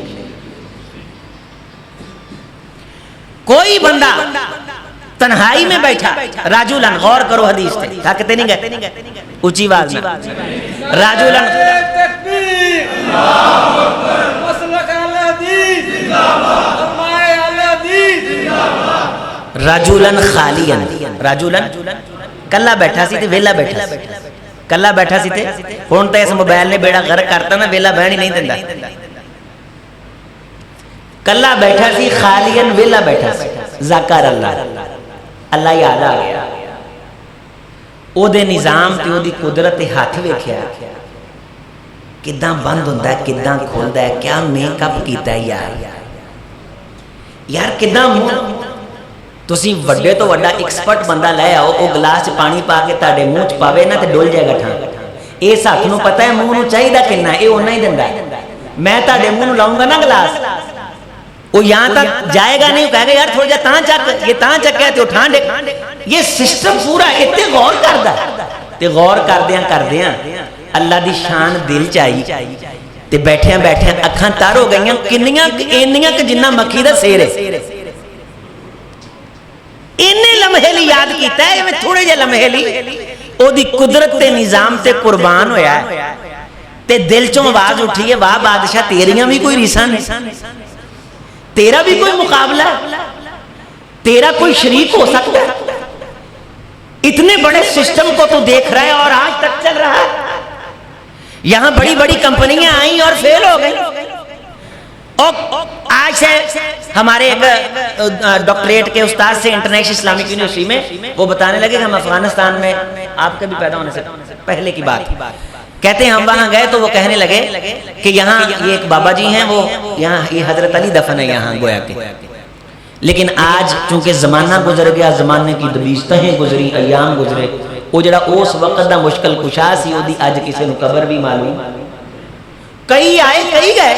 کوئی بندہ تنہائی میں بیٹھا، راجولن، غور کرو حدیث تے، تھکتے نہیں گئے، اونچی آواز میں، راجولن راجولن خالین، راجولن کلا بیٹھا سی تے ویلا بیٹھا سی، کلا بیٹھا سی تے ہن تے اس موبائل نے بیڑا غرق کرتا نا، ویلا بہن ہی نہیں دیندا، کلا بیٹھا سی، خالین ویلا بیٹھا سی، ذکر اللہ، اللہ یاد آ گیا، او دے نظام تے او دی قدرت ہاتھ ویکھیا ਕਿੱਦਾਂ ਬੰਦ ਹੁੰਦਾ, ਕਿੱਦਾਂ ਖੁੱਲਦਾ ਹੈ, ਕਿਆ ਮੇਕਅਪ ਕੀਤਾ ਯਾਰ ਕਿੱਦਾਂ ਮੂੰਹ। ਤੁਸੀਂ ਵੱਡੇ ਤੋਂ ਵੱਡਾ ਐਕਸਪਰਟ ਬੰਦਾ ਲੈ ਆਓ, ਉਹ ਗਲਾਸ 'ਚ ਪਾਣੀ ਪਾ ਕੇ ਤੁਹਾਡੇ ਮੂੰਹ 'ਚ ਪਾਵੇ ਨਾ ਤੇ ਡੁੱਲ ਜਾਏਗਾ ਠਾਂ। ਇਸ ਹੱਥ ਨੂੰ ਪਤਾ ਹੈ ਮੂੰਹ ਨੂੰ ਚਾਹੀਦਾ ਕਿੰਨਾ, ਇਹ ਓਨਾ ਹੀ ਦਿੰਦਾ। ਮੈਂ ਤੁਹਾਡੇ ਮੂੰਹ ਨੂੰ ਲਾਉਂਗਾ ਨਾ ਗਲਾਸ, وہ یہاں تک جائے گا نہیں, کہے گا یار تھوڑا جا تاں چک, یہ تاں چکیا تے اٹھان دے. یہ سسٹم پورا اتنے غور کردا تے غور کردیاں اللہ دی شان دل چائی تے بیٹھیاں اکھاں تر ہو گئیاں کنیاں اینیاں کہ جنہ مکھی دا سیر ہے. اینے لمحے لی یاد کیتا ہے, میں تھوڑے جے لمحے لی او دی قدرت تے نظام تے قربان ہویا ہے تے دل چوں آواز اٹھی ہے, واہ بادشاہ تیریاں بھی کوئی ریساں نہیں, تیرا بھی کوئی مقابلہ ہے, تیرا کوئی شریک ہو سکتا ہے. اتنے بڑے سسٹم کو تو دیکھ رہا ہے اور آج تک چل رہا ہے. یہاں بڑی بڑی کمپنیاں آئیں اور فیل ہو گئی. اور آج سے ہمارے ایک ڈاکٹریٹ کے استاد سے انٹرنیشنل اسلامک یونیورسٹی میں وہ بتانے لگے کہ ہم افغانستان میں, آپ کے بھی پیدا ہونے سے پہلے کی بات, کہتے ہیں ہم وہاں گئے تو وہ کہنے لگے کہ یہاں یہ ایک بابا جی ہیں, وہ یہاں یہ حضرت علی دفن ہے یہاں گویا کے, لیکن آج چونکہ زمانہ گزر گیا, زمانے کی دبیستہیں گزری, ایام گزرے, وہ جڑا اس وقت دا مشکل کشا سی وہ دی آج کسی نو قبر بھی معلوم, کئی آئے کئی گئے.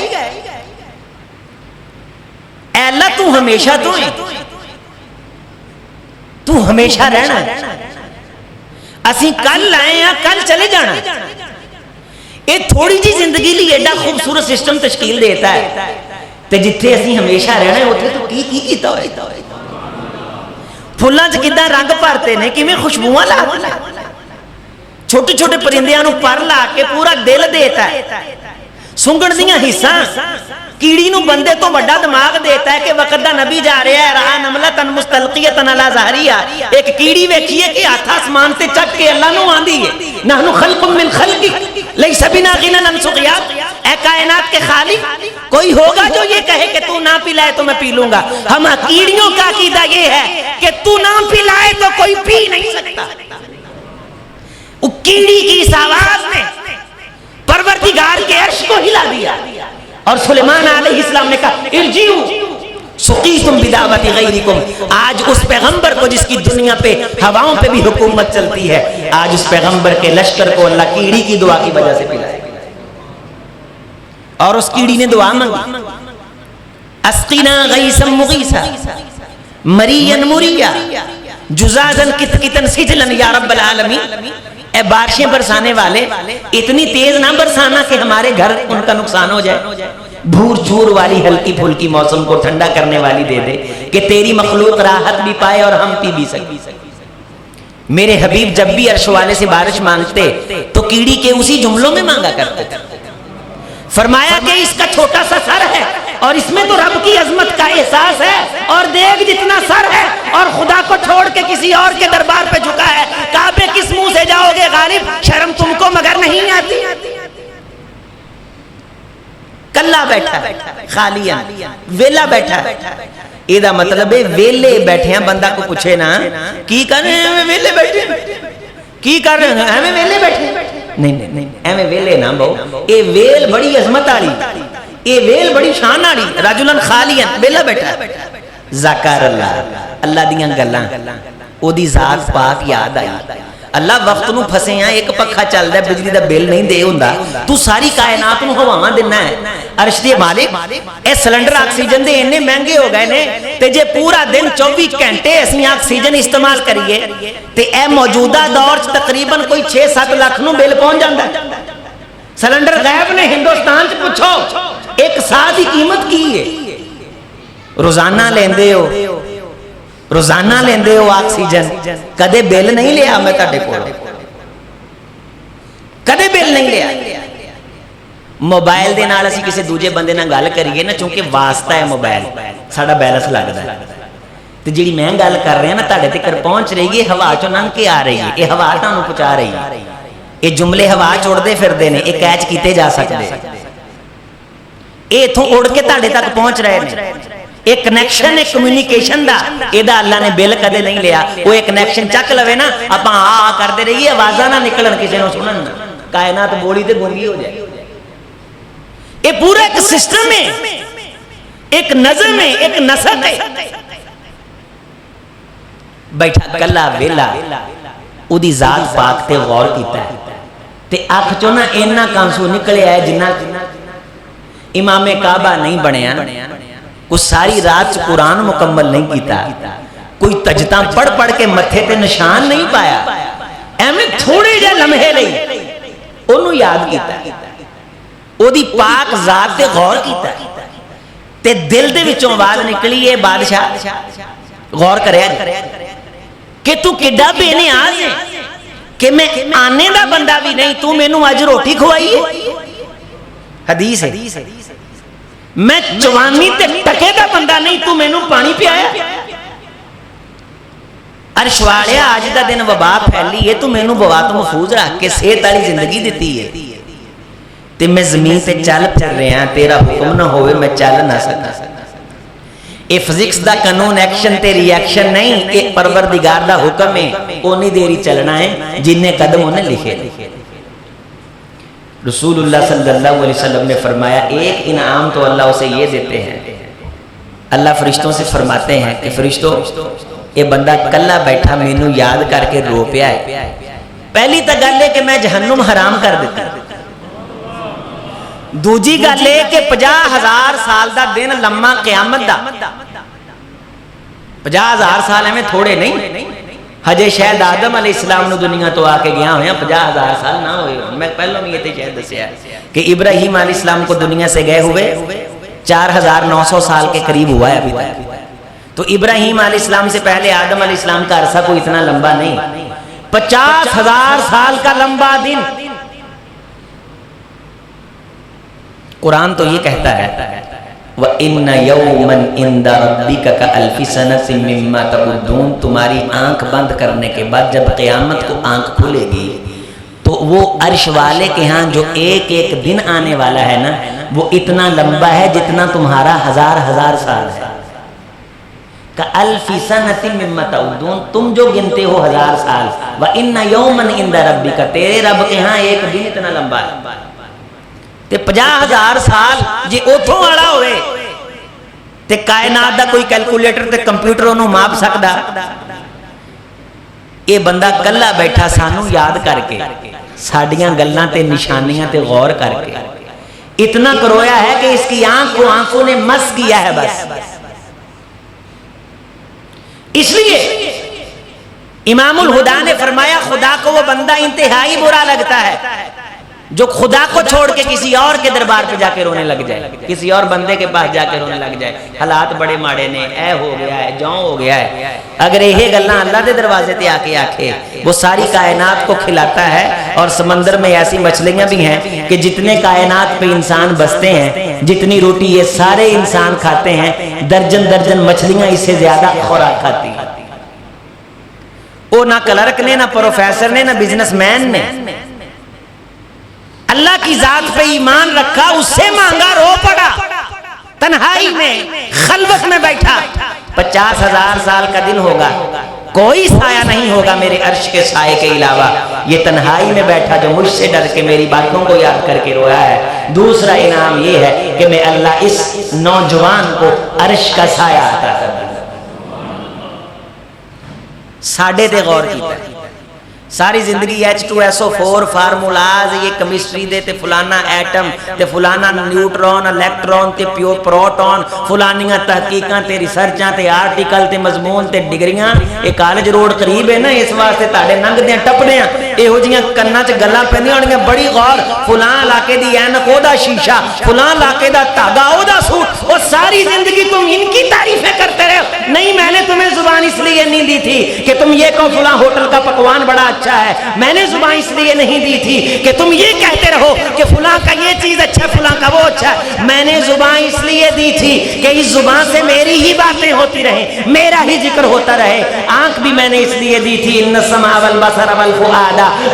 اے اللہ تو ہمیشہ تو ہے, تو ہمیشہ رہنا ہے. اسی کل آئے ہیں کل چلے جانا. یہ تھوڑی جی زندگی لی ایڈا خوبصورت سسٹم تشکیل دیتا ہے تے جتھے اسی ہمیشہ رہنا ہے اتنے تو کی کیتا ہوئے. پھلاں چ کداں رنگ بھرتے نے, کیویں خوشبوواں لا, چھوٹے چھوٹے پرندیاں نو پر لا کے پورا دل دیتا ہے. سنگن دیاں حصہ کیڑی نو بندے تو بڑا دماغ دیتا ہے کہ وقت دا نبی جا رہا ہے, رہا نملتن مستلقیتن علی ظہریہ, ایک کیڑی ویکھیے کہ ہاتھ آسمان تے چک کے اللہ نو آندی ہے, نحن خلق من خلقک لیس بنا غنی عن سقیاک. اے کائنات کے خالق, کوئی ہوگا جو یہ کہے کہ تو نہ پلائے تو میں پی لوں گا. ہم کیڑیوں کا عقیدہ یہ ہے کہ تو نہ پلائے تو کوئی پی نہیں سکتا. وہ کیڑی کی اس آواز نے پروردگار کے عرش کو ہلا دیا. اور سلیمان علیہ السلام نے کہا ارجعوا سقیتم بدعوت غیرکم. آج اس پیغمبر کو جس کی دنیا پہ ہواؤں پہ بھی حکومت چلتی ہے, آج اس پیغمبر کے لشکر کو اللہ کیڑی کی دعا کی وجہ سے پلائے. اور اس کیڑی نے دعا مانگی, اسقنا غیثا مغیثا مریا مریا جزازا کتکتا سجلا یا رب العالمین. اے بارشیں برسانے والے اتنی تیز نہ برسانا کہ ہمارے گھر ان کا نقصان ہو جائے. بھور چھور والی ہلکی پھلکی موسم کو ٹھنڈا کرنے والی دے دے کہ تیری مخلوق راحت بھی پائے اور ہم پی بھی سکیں. میرے حبیب جب بھی عرش والے سے بارش مانگتے تو کیڑی کے اسی جملوں میں مانگا کرتے. فرمایا کہ اس کا چھوٹا سا سر ہے اور اس میں تو رب کی عظمت کا احساس ہے, اور دیکھ جتنا سر ہے اور خدا کو چھوڑ کے کسی اور کے دربار پہ جھکا ہے. کعبے کس منہ سے جاؤ گے غالب, شرم تم کو مگر نہیں آتی. کلا بیٹھا خالیاں ویلا بیٹھا. یہ دا مطلب ہے ویلے بیٹھے ہیں. بندہ کو پوچھے نا کی کر رہے ہیں, ہمیں ویلے بیٹھے, کی کر رہے ہیں, ہمیں ویلے بیٹھے. نہیں ایویں ویلے نہ بہو, اے ویل بڑی عظمت والی, اے ویل بڑی شان والی. رجلن خالیا ویلا بیٹھا, ذکر اللہ, اللہ دیاں گلاں, او دی ذات پاک یاد آئی. اللہ وقت نو پھسے ہیں, ایک پکھا چل رہا ہے, بجلی دا بل نہیں دے ہوندا, تو ساری کائنات نو ہواواں دینا ہے. عرش دے مالک, اے سلنڈر آکسیجن دے اتنے مہنگے ہو گئے نے تے جے پورا دن 24 گھنٹے اسی آکسیجن استعمال کریے تے اے موجودہ دور تقریباً کوئی 6-7 لاکھ نو بل پہنچ جاندا ہے. سلنڈر غائب نے ہندوستان چ پوچھو ایک سال دی قیمت کی ہے. روزانہ لیندے ہو, روزانہ لیندے ہو آکسیجن, کدے بل نہیں لیا میں تاڈے کول, کدے بل نہیں لیا. موبائل دے نال اسی کسی دوجے بندے نال گل کریے نا, چونکہ واسطہ ہے موبائل, ساڈا بیلنس لگدا ہے, تے جیڑی میں گل کر رہا نا تاڈے تک پہنچ رہی ہے, ہوا چوں لنگ کے آ رہی ہے, یہ ہوا تانوں پہنچا رہی ہے. یہ جملے ہوا چڑھدے پھردے نے, یہ کیچ کیتے جا سکتے, یہ اتھوں اڑ کے تاڈے تک پہنچ رہے ہیں. ایک کنیکشن ہے کمیونیکیشن دا, ایدہ اللہ نے بل کدے نہیں لیا. وہ ایک کنیکشن چک لوے نا, اپاں آ کر دے رہی ہے, آوازاں نہ نکلن کسی نو سنن, کائنات بوڑی تے گونگی ہو جائے. یہ پورا ایک سسٹم ہے، ایک نظم ہے، ایک نسق ہے. بیٹھا کلا ویلا او دی ذات پاک تے غور کیتا ہے تے اکھ چوں نہ اینا کانسو نکلیا ہے جنہ امام کعبہ نہیں بنیا، کوئی ساری رات قرآن مکمل نہیں کیتا، کوئی تجتاں پڑھ پڑھ کے متھے تے نشان نہیں پایا، ایویں تھوڑے جے لمحے لئی انہوں یاد کیتا، او دی پاک ذات تے غور کیتا تے دل دے وچوں آواز نکلی ہے بادشاہ غور کریا کہ تو کڈا بے نیاز ہے کہ میں آنے دا بندہ بھی نہیں، تو میں نو آج روٹی کھوائی ہے. حدیث ہے میں جوانی تے ٹکے دا بندہ نہیں، تو میں نو پانی پیایا. عرش والیا آج دا دن وبا پھیلی ہے، تو میں نو وبا تو محفوظ رکھ کے صحت والی زندگی دیتی ہے تے میں زمین تے چل پھر رہا، تیرا حکم نہ ہوئے میں چل نہ سکا. اے فزکس دا قانون ایکشن تے ری ایکشن نہیں، اے پروردگار دا حکم ہے، اونی دیری چلنا ہے جنہیں قدم انہیں لکھے. رسول اللہ صلی اللہ علیہ وسلم نے فرمایا ایک انعام تو اللہ اسے یہ دیتے ہیں، اللہ فرشتوں سے فرماتے ہیں کہ فرشتوں یہ بندہ کلا بیٹھا مینوں یاد کر کے رو پیا ہے، پہلی تا گل ہے کہ میں جہنم حرام کر دیتا، دوجی گل ہے کہ 50,000 سال دا دن لمحہ قیامت دا، 50,000 سال ہمیں تھوڑے نہیں، حجے شاید آدم علیہ السلام نے دنیا تو آکے گیا ہوئے 50,000 سال نہ ہوئے. میں پہلوں میں یہ تے شاید دسیا کہ ابراہیم علیہ السلام کو دنیا سے گئے ہوئے 4,900 سال کے قریب ہوا ہے ابھی تک. تو ابراہیم علیہ السلام سے پہلے آدم علیہ السلام کا عرصہ کوئی اتنا لمبا نہیں، 50,000 سال کا لمبا دن. قرآن تو یہ کہتا ہے وَإِنَّ يَوْمًا عِنْدَ رَبِّكَ كَأَلْفِ سَنَةٍ مِّمَّا تَعُدُّونَ. تمہاری آنکھ بند کرنے کے بعد جب قیامت کو آنکھ کھلے گی تو وہ عرش والے کے ہاں جو ایک ایک دن آنے والا ہے نا وہ اتنا لمبا ہے جتنا تمہارا 1,000 سال ہے. كَأَلْفِ سَنَةٍ مِّمَّا تَعُدُّونَ. تم جو گنتے ہو 1,000 سال. وَإِنَّ يَوْمًا عِنْدَ رَبِّكَ. تیرے رب کے ہاں ایک دن اتنا لمبا ہے. تے 50,000 سال جی اوتھوں والا ہوئے تے کائنات دا کوئی کیلکولیٹر تے کمپیوٹر انہوں ماپ سکدا. اے بندہ کلا بیٹھا سانو یاد کر کے ساڑیاں گلاں تے نشانیاں تے غور کر کے اتنا کرویا ہے کہ اس کی آنکھ کو آنکھوں نے مس کیا ہے بس. اس لیے امام الہدا نے فرمایا خدا کو وہ بندہ انتہائی برا لگتا ہے جو خدا کو چھوڑ کے کسی اور کے دربار پہ جا کے رونے لگ جائے، کسی اور بندے کے پاس جا کے رونے لگ جائے. حالات بڑے ماڑے نے، اے ہو گیا ہے، جاؤں ہو گیا ہے. اگر یہ گلاں اللہ دے دروازے تے آکے آکھے وہ ساری کائنات کو کھلاتا ہے. اور سمندر میں ایسی مچھلیاں بھی ہیں کہ جتنے کائنات پہ انسان بستے ہیں، جتنی روٹی یہ سارے انسان کھاتے ہیں، درجن درجن مچھلیاں اس سے زیادہ خوراک کھاتی ہیں. وہ نہ کلرک نے، نہ پروفیسر نے، نہ بزنس مین نے، اللہ کی ذات پہ ایمان رکھا، اس سے مانگا، رو پڑا، تنہائی میں خلوت میں بیٹھا. 50,000 سال کا دن ہوگا، کوئی سایہ نہیں ہوگا میرے عرش کے سائے کے علاوہ. یہ تنہائی میں بیٹھا جو مجھ سے ڈر کے میری باتوں کو یاد کر کے رویا ہے. دوسرا انعام یہ ہے کہ میں اللہ اس نوجوان کو عرش کا سایہ عطا کر دوں. ساڑھے تے غور کیتا ہے ساری زندگی H2SO4 فارمولاز، یہ کیمسٹری دے تے فلانا ایٹم تے فلانا نیوٹرون الیکٹرون تے پروٹون، فلانیاں تحقیقاں تے ریسرچاں تے آرٹیکل تے مضمون تے ڈگریاں. یہ کالج روڈ قریب ہے نا، اس واسطے تاڑے ننگ دیاں ٹپڑیاں یہو جیاں کناں چ گلاں پیندیاں ہونگیاں بڑی غور. فلاں علاقے دی اینک او دا شیشہ، فلاں علاقے دا دھاگا او دا سوٹ. اور ساری زندگی تم ان کی تعریفیں کرتے رہے. نہیں، میں نے تمہیں زبان اس لیے نہیں دی تھی کہ تم یہ کہو فلاں ہوٹل کا پکوان بڑا اچھا ہے. میں نے زبان اس لیے نہیں دی تھی کہ تم یہ کہتے رہو کہ فلاں کا یہ چیز اچھا ہے، فلاں کا وہ اچھا ہے. میں نے زبان اس لیے دی تھی کہ اس زبان سے میری ہی باتیں ہوتی رہیں، میرا ہی ذکر ہوتا رہے. آنکھ بھی میں نے اس لیے دی تھی ان السمع والبصر والفؤاد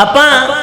ਆਪਾਂ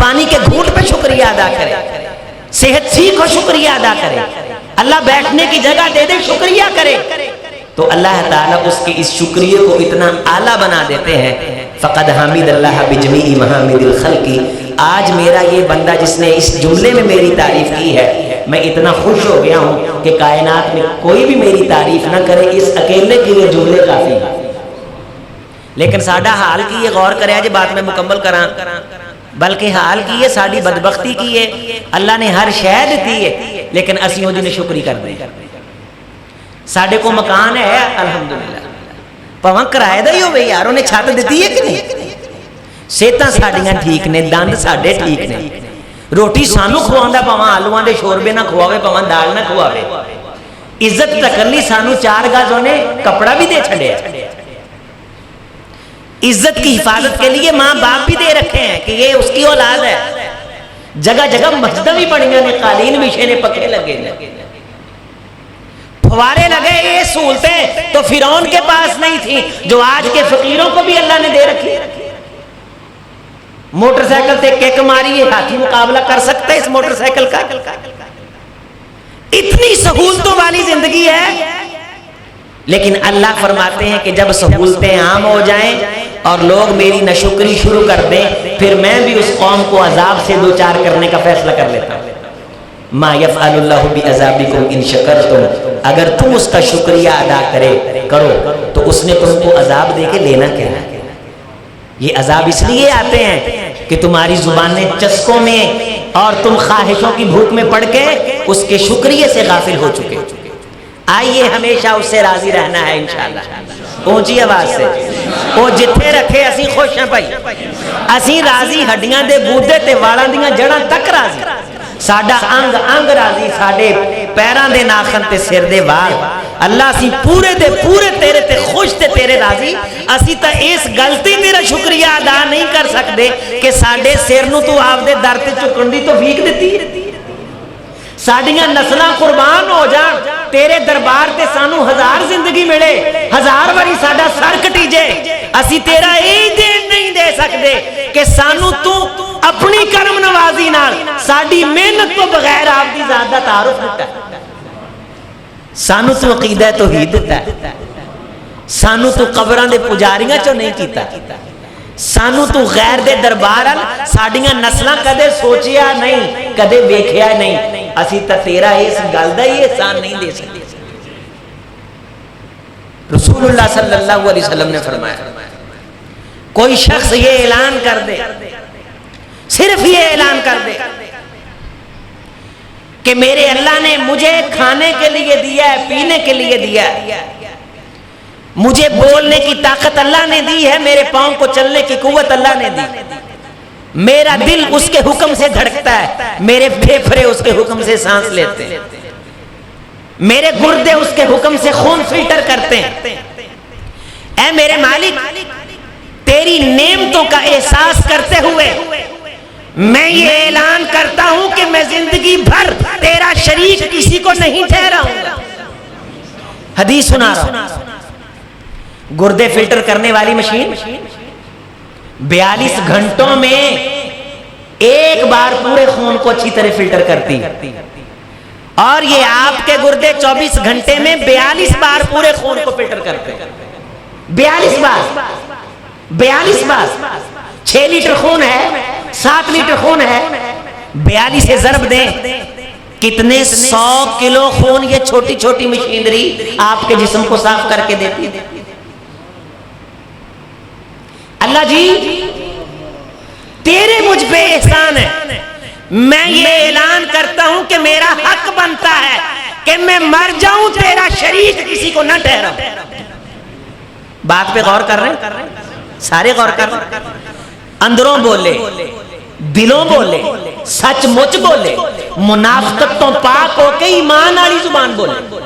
پانی کے گھونٹ پہ شکریہ ادا کرے, صحت ٹھیک ہو شکریہ ادا کرے, اللہ بیٹھنے کی جگہ دے دے شکریہ کرے, تو اللہ تعالیٰ اس کے اس شکریہ کو اتنا اعلیٰ بنا دیتے ہیں. فقد حمد اللہ بجمیع محامد الخلق. آج میرا یہ بندہ جس نے اس جملے میں میری تعریف کی ہے, میں اتنا خوش ہو گیا ہوں کہ کائنات میں کوئی بھی میری تعریف نہ کرے, اس اکیلے کے لیے جملے کافی ہیں. لیکن ساڈا حال کی یہ غور کرے, جی بات میں مکمل کراں, بلکہ حال کی ہے ساڈی بدبختی کی ہے. اللہ نے ہر شے دتی ہے لیکن اسی وہ جن شکری کر دیں. ساڈے کو مکان ہے الحمدللہ, پواں کرائے دا ہی ہوے یار, انہیں چھت دتی ہے کہ نہیں, صحتاں ساڈیاں ٹھیک نے, دند ساڈے ٹھیک نے, روٹی سانو کھواندا پواں آلوواں دے شوربے نہ کھواوے, پواں دال نہ کھواوے, عزت تکلی سانو 4 گز انہیں کپڑا بھی دے چھڑیا. عزت کی حفاظت کے لیے ماں باپ بھی دے رکھے ہیں کہ یہ اس کی اولاد ہے. جگہ جگہ مسجدیں بھی بنیاں نے, قالین بچھے نے, پکے لگے نے, فوارے لگے. یہ سہولتیں تو فرعون کے پاس نہیں تھیں جو آج کے فقیروں کو بھی اللہ نے دے رکھی. موٹر سائیکل سے کیک ماری, یہ ہاتھی مقابلہ کر سکتا ہے اس موٹر سائیکل کا؟ اتنی سہولتوں والی زندگی ہے. لیکن اللہ فرماتے ہیں کہ جب سہولتیں عام ہو جائیں اور لوگ میری ناشکری شروع کر دیں, پھر میں بھی اس قوم کو عذاب سے دوچار کرنے کا فیصلہ کر لیتا ہوں. ما یفعل اللہ بعذابکم ان شکرتم, اگر تم اس کا شکریہ ادا کرو تو اس نے تم کو عذاب دے کے لینا کیا ہے. یہ عذاب اس لیے آتے ہیں کہ تمہاری زبانیں چسکوں میں اور تم خواہشوں کی بھوک میں پڑ کے اس کے شکریہ سے غافل ہو چکے. آئیے ہمیشہ اس سے راضی رہنا ہے انشاءاللہ. اونچی آواز سے, وہ جتھے رکھے اسی خوش ہیں بھائی, اسی راضی, ہڈیاں دے بودے تے والاں دیاں جڑاں تک راضی, ساڈا انگ انگ راضی, ساڈے پیراں دے ناخن تے سر دے وال. اللہ اسی پورے دے پورے تیرے تے خوش تے تیرے راضی. اسی تا اس غلطی تیرا شکریہ ادا نہیں کر سکتے کہ ساڈے سر نو تو آپ دے در تے چکن دی توفیق دتی. ساڈیاں نسلاں قربان ہو جان تیرے دربار تے سانو 1000 زندگی ملے, 1000 واری ساڈا سر کٹی جائے, اسی تیرا یہ دین نہیں دے سکتے کہ سانو تو اپنی کرم نوازی نال ساڈی محنت تو بغیر آپ دی ذات دا تعارف دیتا ہے. سانو تو عقیدہ توحید دیتا ہے, سانو تو قبراں دے پجاریاں چوں نہیں کیتا, سانو تو غیر دے دربار ساڈیاں نسلاں کدے سوچیا نہیں, کدے ویکھیا نہیں. اسی تا تیرا اس گل دا ہی احسان نہیں دے سکتے. رسول اللہ صلی اللہ علیہ وسلم نے فرمایا, کوئی شخص یہ اعلان کر دے, صرف یہ اعلان کر دے کہ میرے اللہ نے مجھے کھانے کے لیے دیا ہے, پینے کے لیے دیا ہے, مجھے بولنے کی طاقت اللہ نے دی ہے, میرے پاؤں کو چلنے کی قوت اللہ نے دی, میرا دل اس کے حکم سے دھڑکتا ہے, میرے پھیپھڑے اس کے حکم سے سانس لیتے ہیں, میرے گردے اس کے حکم سے خون فلٹر کرتے ہیں. اے میرے مالک, تیری نعمتوں کا احساس کرتے ہوئے میں یہ اعلان کرتا ہوں کہ میں زندگی بھر تیرا شریک کسی کو نہیں ٹھہراؤں گا. حدیث سنا رہا ہوں, گردے فلٹر کرنے والی مشین 42 گھنٹوں میں ایک بار پورے خون کو اچھی طرح فلٹر کرتی ہے, اور یہ آپ کے گردے 24 گھنٹے میں 42 بار پورے خون کو فلٹر کرتے ہیں. 42 بار 6 لیٹر خون ہے, 7 لیٹر خون ہے, 42 سے ضرب دیں کتنے 100 کلو خون یہ چھوٹی چھوٹی مشینری آپ کے جسم کو صاف کر کے دیتی ہے. اللہ جی تیرے مجھ پہ احسان ہے, میں یہ اعلان کرتا ہوں کہ میرا حق بنتا ہے کہ میں مر جاؤں تیرا شریک کسی کو نہ ٹھہراؤں. بات پہ غور کر رہے ہیں, سارے غور کر رہے ہیں. اندروں بولے, دلوں بولے, سچ مچ بولے, منافقتوں پاک ہو کے ایمان والی زبان بولے.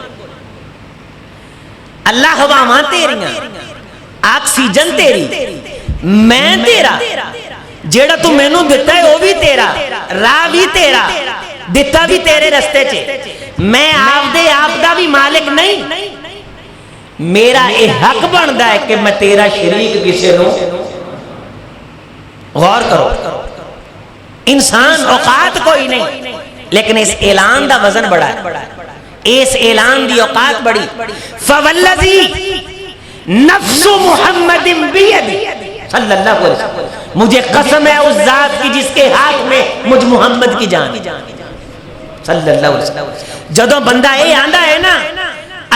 اللہ ہواواں تیریاں, آکسیجن تیری, میں تیرا, جیڑا تو مینوں دیتا ہے وہ بھی تیرا, راہ بھی تیرا, دیتا بھی تیرے رستے چے. میں آپ دے آپ دا بھی مالک نہیں, میرا یہ حق بنتا ہے کہ میں تیرا شریک کسی نو. غور کرو, انسان اوقات کوئی نہیں، لیکن اس اعلان دا وزن بڑا ہے، اس اعلان دی اوقات بڑی. فوالذی نفس محمد بیدی صلی اللہ علیہ وسلم، مجھے قسم ہے اس ذات کی جس کے ہاتھ میں مجھ محمد کی جان صلی اللہ علیہ وسلم. جدوں بندہ یہ آندا ہے نا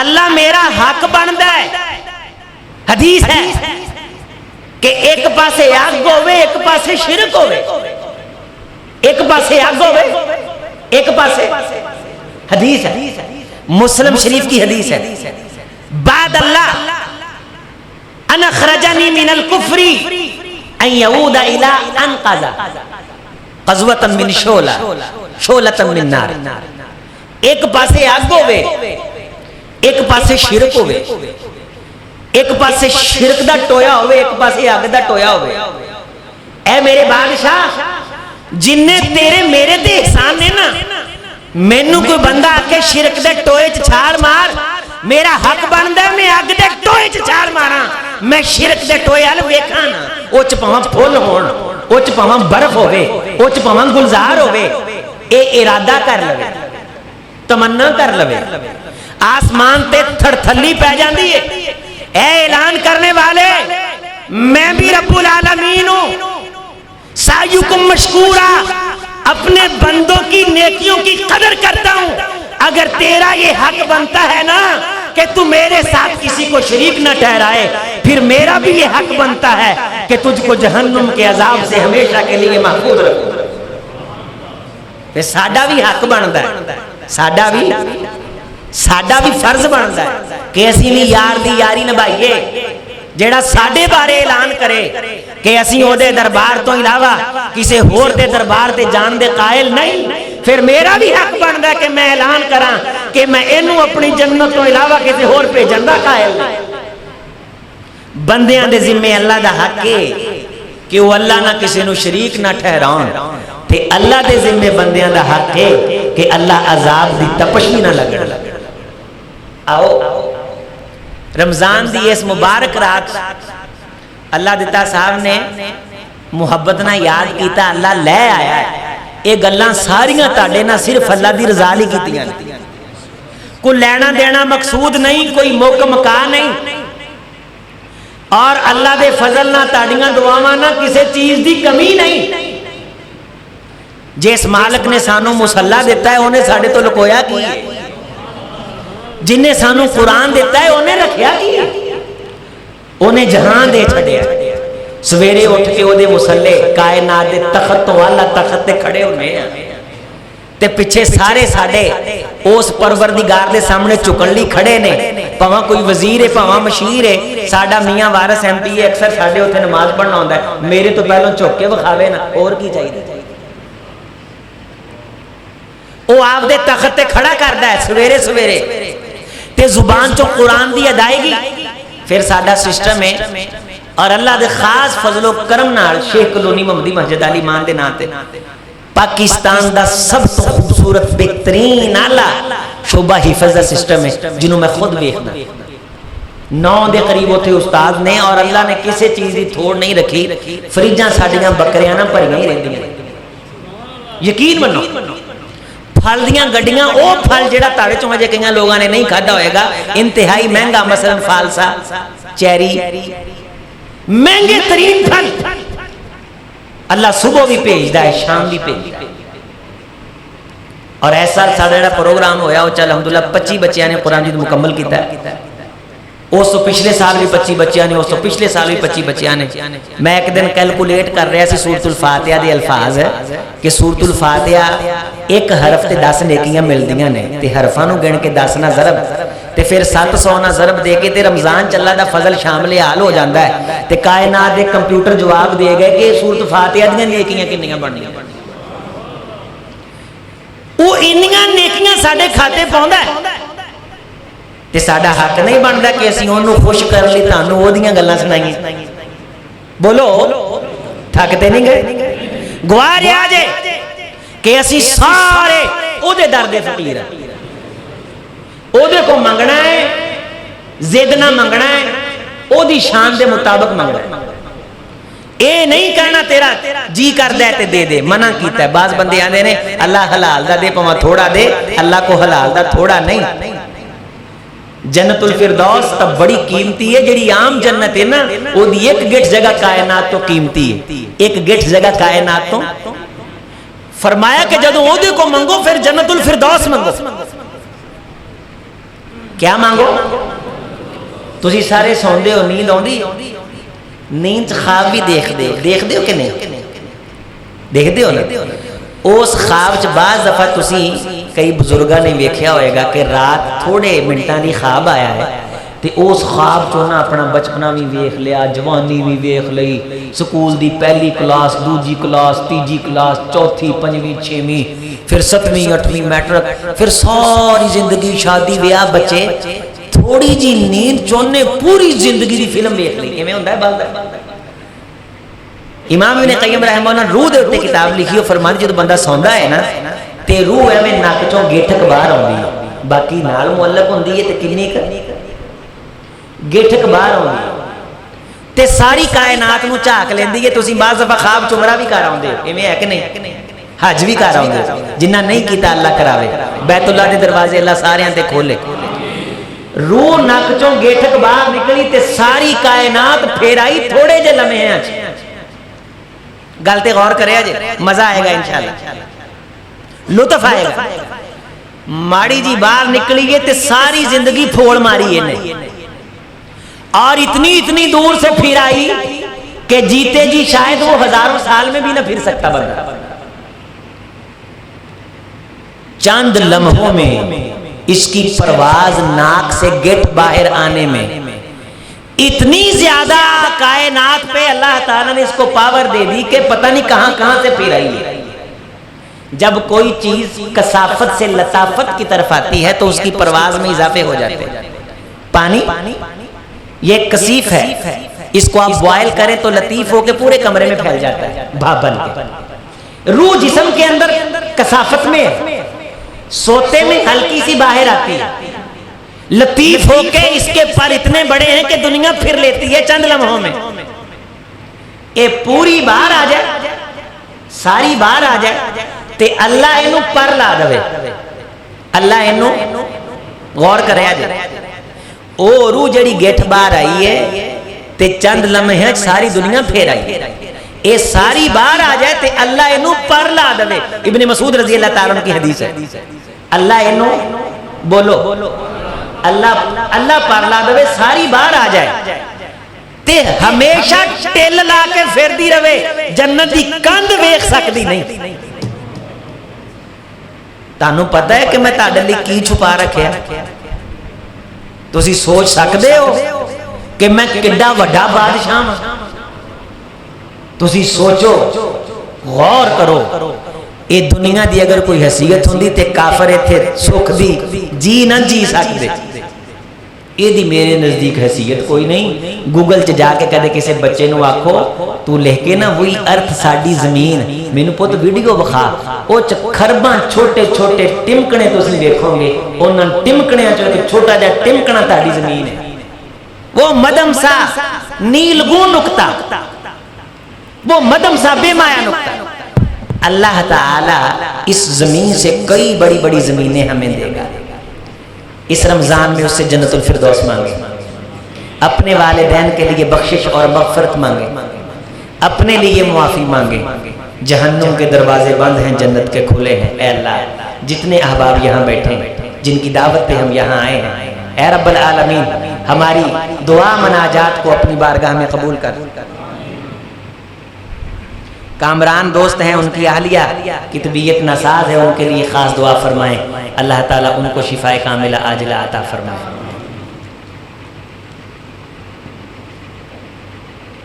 اللہ میرا حق بندا ہے، حدیث ہے کہ ایک پاسے اگ ہوے ایک پاسے شرک ہوے، ایک پاسے اگ ہوے ایک پاسے، حدیث ہے مسلم شریف کی حدیث ہے. بعد اللہ ان اخرجنی من الکفر ان یعود الی انقذ قذوۃ من شعلہ شعلۃ من نار. ایک پاسے اگ ہوے ایک پاسے شرک ہوے، ایک پاسے شرک دا ٹویا ہوے ایک پاسے اگ دا ٹویا ہوے. اے میرے بادشاہ جن نے تیرے میرے تے احسان نے نا، مینوں کوئی بندہ آ کے شرک دے ٹوئے چ چھال مار، میرا حق بندا ہے میں اگ دے ٹوئے چ چھال ماراں، میں شرک دے ٹوئے ال ویکھاں نا، او چ پاواں پھل ہون، او چ پاواں برف ہوے، او چ پاواں گلزار ہوے، اے ارادہ کر لوے، تمنا کر لوے، آسمان تے تھڑ تھلی پہ جاندی ہے. اے اعلان کرنے والے میں بھی رب العالمین ہوں، سعیکم مشکورا، اپنے بندوں کی نیکیوں کی قدر کرتا ہوں. اگر تیرا یہ حق بنتا ہے نا کہ تو میرے ساتھ کسی کو شریک نہ ٹھہرائے، پھر میرا بھی یہ حق بنتا ہے کہ تجھ کو جہنم کے عذاب سے ہمیشہ کے لیے محفوظ رکھوں. پھر ساڈا بھی حق بنتا ہے، ساڈا بھی فرض بنتا ہے کہ اسی بھی یار دی یاری نبھائیے جیڑا ساڈے بارے اعلان کرے کہ اسی او دے دربار تو علاوہ کسی ہور دے دربار تے جان دے قائل نہیں. پھر میرا بھی حق بنتا ہے کہ میں اعلان کراں کہ میں اینو اپنی جنت تو علاوہ کسی ہور پہ جندا قائل نہیں. بندیاں دے ذمے اللہ دا حق ہے کہ وہ اللہ نہ کسی نو شریک نہ ٹھہران، تے اللہ دے ذمے بندیاں دا حق ہے کہ اللہ عذاب دی تپش بھی نہ لگن. آؤ رمضان دی اس مبارک رات اللہ دیتا صاحب نے محبت نہ یاد کیتا، اللہ لے آیا ہے. یہ گلاں ساریاں تاڑے نہ صرف اللہ دی رضا لی کیتیاں، کوئی لینا دینا مقصود نہیں، کوئی موقع مکا نہیں، اور اللہ دے فضل نہ تاڑیاں دعاواں نہ کسی چیز دی کمی نہیں. جس مالک نے سانو مصلی دیتا ہے انہیں ساڑے تو لکویا کی ہے، جن نے سانو قرآن دیتا ہے انہیں رکھیا کی ہے، انہیں جہان دے چھڑیا. سویرے اٹھ کے وہ دے مسلے کائنات دے تخت تو والا تخت تے کھڑے ہونے ہیں، تے پچھے سارے ساڑے اس پروردگار دے سامنے چکن لی کھڑے نے. پاواں کوئی وزیر ہے پاواں مشیر ہے، ساڑا میاں وارث ایم پی ہے، اکثر ساڑے ہوتے نماز پڑھنا ہوتا ہے، میرے تو پہلوں چوک کے وکھاوے نا، اور کی چاہیے. وہ آپ دے تخت تے کھڑا کردا ہے سویرے سویرے، تے زبان چو قرآن دی ادائیگی. پھر ساڑا سسٹم ہے اور اللہ دے خاص فضل و کرم نال شیخ کلونی محمدی مسجد علی مان دے ناتے پاکستان دا سب تو خوبصورت بہترین اعلیٰ شعبہ حفظ دا سسٹم ہے جنہوں میں خود دیکھنا. 9 دے قریب ہوتے استاد نے، اور اللہ نے کسی چیز دی تھوڑ نہیں رکھی. فریجاں ساڑیاں بکریاں نہ پڑیاں ہی رہتی ہیں. یقین منو پھل دیاں گڈیاں او پھل جیڑا تاڑے چوں مجھے کہیں لوگاں نے نہیں کھادا ہوئے گا، انتہائی مہنگا، مثلا فالسا، چیری، مہنگے ترین پھل اللہ صبح بھی بھیجدا ہے شام بھی بھیجدا ہے. اور ایسا ساڑا پروگرام ہویا وہ چل الحمدللہ 25 بچیاں نے قرآن مجید مکمل کیتا ہے. اس تو پچھلے سال بھی 25 بچیاں نے، اس تو پچھلے سال بھی 25 بچیاں نے. میں ایک دن کیلکولیٹ کر رہا سی سورۃ الفاتحہ دے الفاظ کہ سورۃ الفاتحہ ایک حرف تے 10 نیکیاں ملدیاں نے، تے حرفاں نو گن کے 10 نہ ضرب تے پھر 700 نہ ضرب دے کے تے رمضان چلا دا فضل شامل حال ہو جاندا ہے. تے کائنات دے کمپیوٹر جواب دے گئے کہ سورۃ الفاتحہ دیاں نیکیاں کنیاں بننیاں. وہ انیاں نیکیاں ساڈے کھاتے پاوندا ہے تے ساڈا حق نہیں بندا کہ اسی اونوں خوش کر لئی تانوں اودیاں گلاں سنائیے. بولو تھکتے نہیں گئے؟ گواہ رہا جے کہ اسی سارے او دے در دے فقیر ہیں، او دے کو منگنا ہے، زد نہ منگنا ہے، او دی شان دے مطابق منگنا ہے. اے نہیں کہنا تیرا جی کر دے تے دے دے، منع کیتا ہے۔ بعض بندے آندے نے اللہ حلال دا دے پواں تھوڑا دے، اللہ کو حلال دا تھوڑا نہیں۔ جنت الفردوس تب بڑی قیمتی ہے، جڑی عام جنت ہے نا وہ دی ایک گٹھ جگہ کائنات تو قیمتی ہے، ایک گٹھ جگہ کائنات تو۔ فرمایا کہ جدو او دے کو منگو پھر جنت الفردوس منگو۔ کیا مانگو؟ تسی سارے سوندے ہو، نیند آندی؟ نیند خواب بھی دیکھ دے ہو کہ نہیں؟ دیکھ دے ہو نا؟ اس خواب چ بعض دفعہ تسی کئی بزرگاں نے ویکھیا ہوئے گا کہ رات تھوڑے منٹاں دی خواب آیا ہے تے اس خواب چوں نہ اپنا بچپنا بھی ویکھ لیا، جوانی بھی ویکھ لئی، سکول دی پہلی کلاس، دوجی کلاس، تیجی کلاس، چوتھی، پنجویں، چھویں، پھر ستویں، اٹھویں میٹرک، پھر ساری زندگی شادی بیاہ بچے، تھوڑی جی نیند چونے پوری زندگی دی فلم ویکھ لئی۔ ایویں ہوندا ہے بعض دفعہ۔ امام ابن قیم رحمہ اللہ روح دے اوتے کتاب لکھی اور فرمایا جدوں بندہ سوندا ہے نا تے روح ایویں نک چوں گیٹھک باہر آندی ہے، باقی نال معلق ہوندی ہے تے کنی گیٹھک باہر آندی ہے تے ساری کائنات نو جھاک لیندی ہے۔ تسی بعض دفعہ خواب چمرہ بھی کر آوندے ہو، ایویں ہے کہ نہیں؟ حج بھی کر آوندے ہو، جنہ نہیں کیتا اللہ کراوے، بیت اللہ دے دروازے اللہ ساریاں تے کھولے۔ روح نک چوں گیٹھک باہر نکلی تے ساری کائنات پھیرائی تھوڑے جے لمحے چ۔ گل تے غور کریا جے، مزہ آئے گا انشاءاللہ، لطف آئے گا۔ ماڑی جی باہر نکلی ہے تے ساری زندگی پھوڑ ماری ہے اور اتنی دور سے پھر آئی کہ جیتے جی شاید وہ ہزاروں سال میں بھی نہ پھر سکتا بندہ۔ چند لمحوں میں اس کی پرواز ناک سے گٹ باہر آنے میں اتنی زیادہ کائنات پہ اللہ تعالیٰ نے اس کو پاور دے دی کہ پتہ نہیں کہاں کہاں سے پھر آئی ہے۔ جب کوئی چیز کثافت سے لطافت کی طرف آتی ہے تو اس کی پرواز میں اضافے ہو جاتے ہیں۔ پانی یہ کثیف ہے، اس کو آپ بوائل کریں تو لطیف ہو کے پورے کمرے میں پھیل جاتا ہے بھاپ بن کے۔ روح جسم کے اندر کثافت میں سوتے میں ہلکی سی باہر آتی ہے، لطیف ہو کے اس کے پر اتنے بڑے ہیں کہ دنیا پھر لیتی ہے چند لمحوں میں۔ اے پوری باہر آ جائے، ساری باہر آ جائے تے اللہ اینو پر لا دے، اللہ اینو غور کرے آ جائے۔ او روح جڑی گیٹھ باہر آئی ہے تے چند لمحے ساری دنیا پھر آئی ہے، اے ساری باہر آ جائے تے اللہ اینو پر لا دے۔ ابن مسعود رضی اللہ تعالیٰ عنہ کی حدیث ہے، اللہ اینو بولو اللہ پر لا دے، ساری باہر آ جائے تے ہمیشہ ٹل لا کے پھر دی رہے، جنت دی کند ویکھ سکدی نہیں۔ تانوں پتہ ہے کہ میں تہاڈے لئی کی چھپا رکھیا؟ تسی سوچ سکدے ہو کہ میں کڈا وڈا بادشاہ ہاں؟ تسی سوچو، غور کرو، اے دنیا دی اگر کوئی حیثیت ہوندی تے کافر ایتھے سکھ دی جی نہ جی سکدے۔ اے دی میرے نزدیک حیثیت کوئی نہیں۔ گوگل چ جا کے کدے کسی بچے نو آکھو تو لکھ کے نا وہی ارتھ ساڈی زمین، مینوں پت ویڈیو بخا، او چ خرباں چھوٹے چھوٹے ٹمکنے تسی ویکھو گے، انہاں ٹمکڑیاں چ ایک چھوٹا جا ٹمکنا تہاڈی زمین ہے، وہ مدم سا نیلگون نقطہ، وہ مدم سا بے مایا نقطہ۔ اللہ تعالی اس زمین سے کئی بڑی بڑی زمینیں ہمیں دے گا۔ اس رمضان میں اس سے جنت الفردوس مانگے، اپنے والدین کے لیے بخشش اور مغفرت مانگے، اپنے لیے معافی مانگے۔ جہنم کے دروازے بند ہیں، جنت کے کھلے ہیں۔ اے اللہ، جتنے احباب یہاں بیٹھے ہیں، جن کی دعوت پہ ہم یہاں آئے ہیں، اے رب العالمین ہماری دعا مناجات کو اپنی بارگاہ میں قبول کر۔ کامران دوست ہیں، ان کی اہلیہ کی طبیعت ناساز ہے، ان کے لیے خاص دعا فرمائیں، اللہ تعالیٰ ان کو شفاء کاملہ عاجلہ عطا فرمائے۔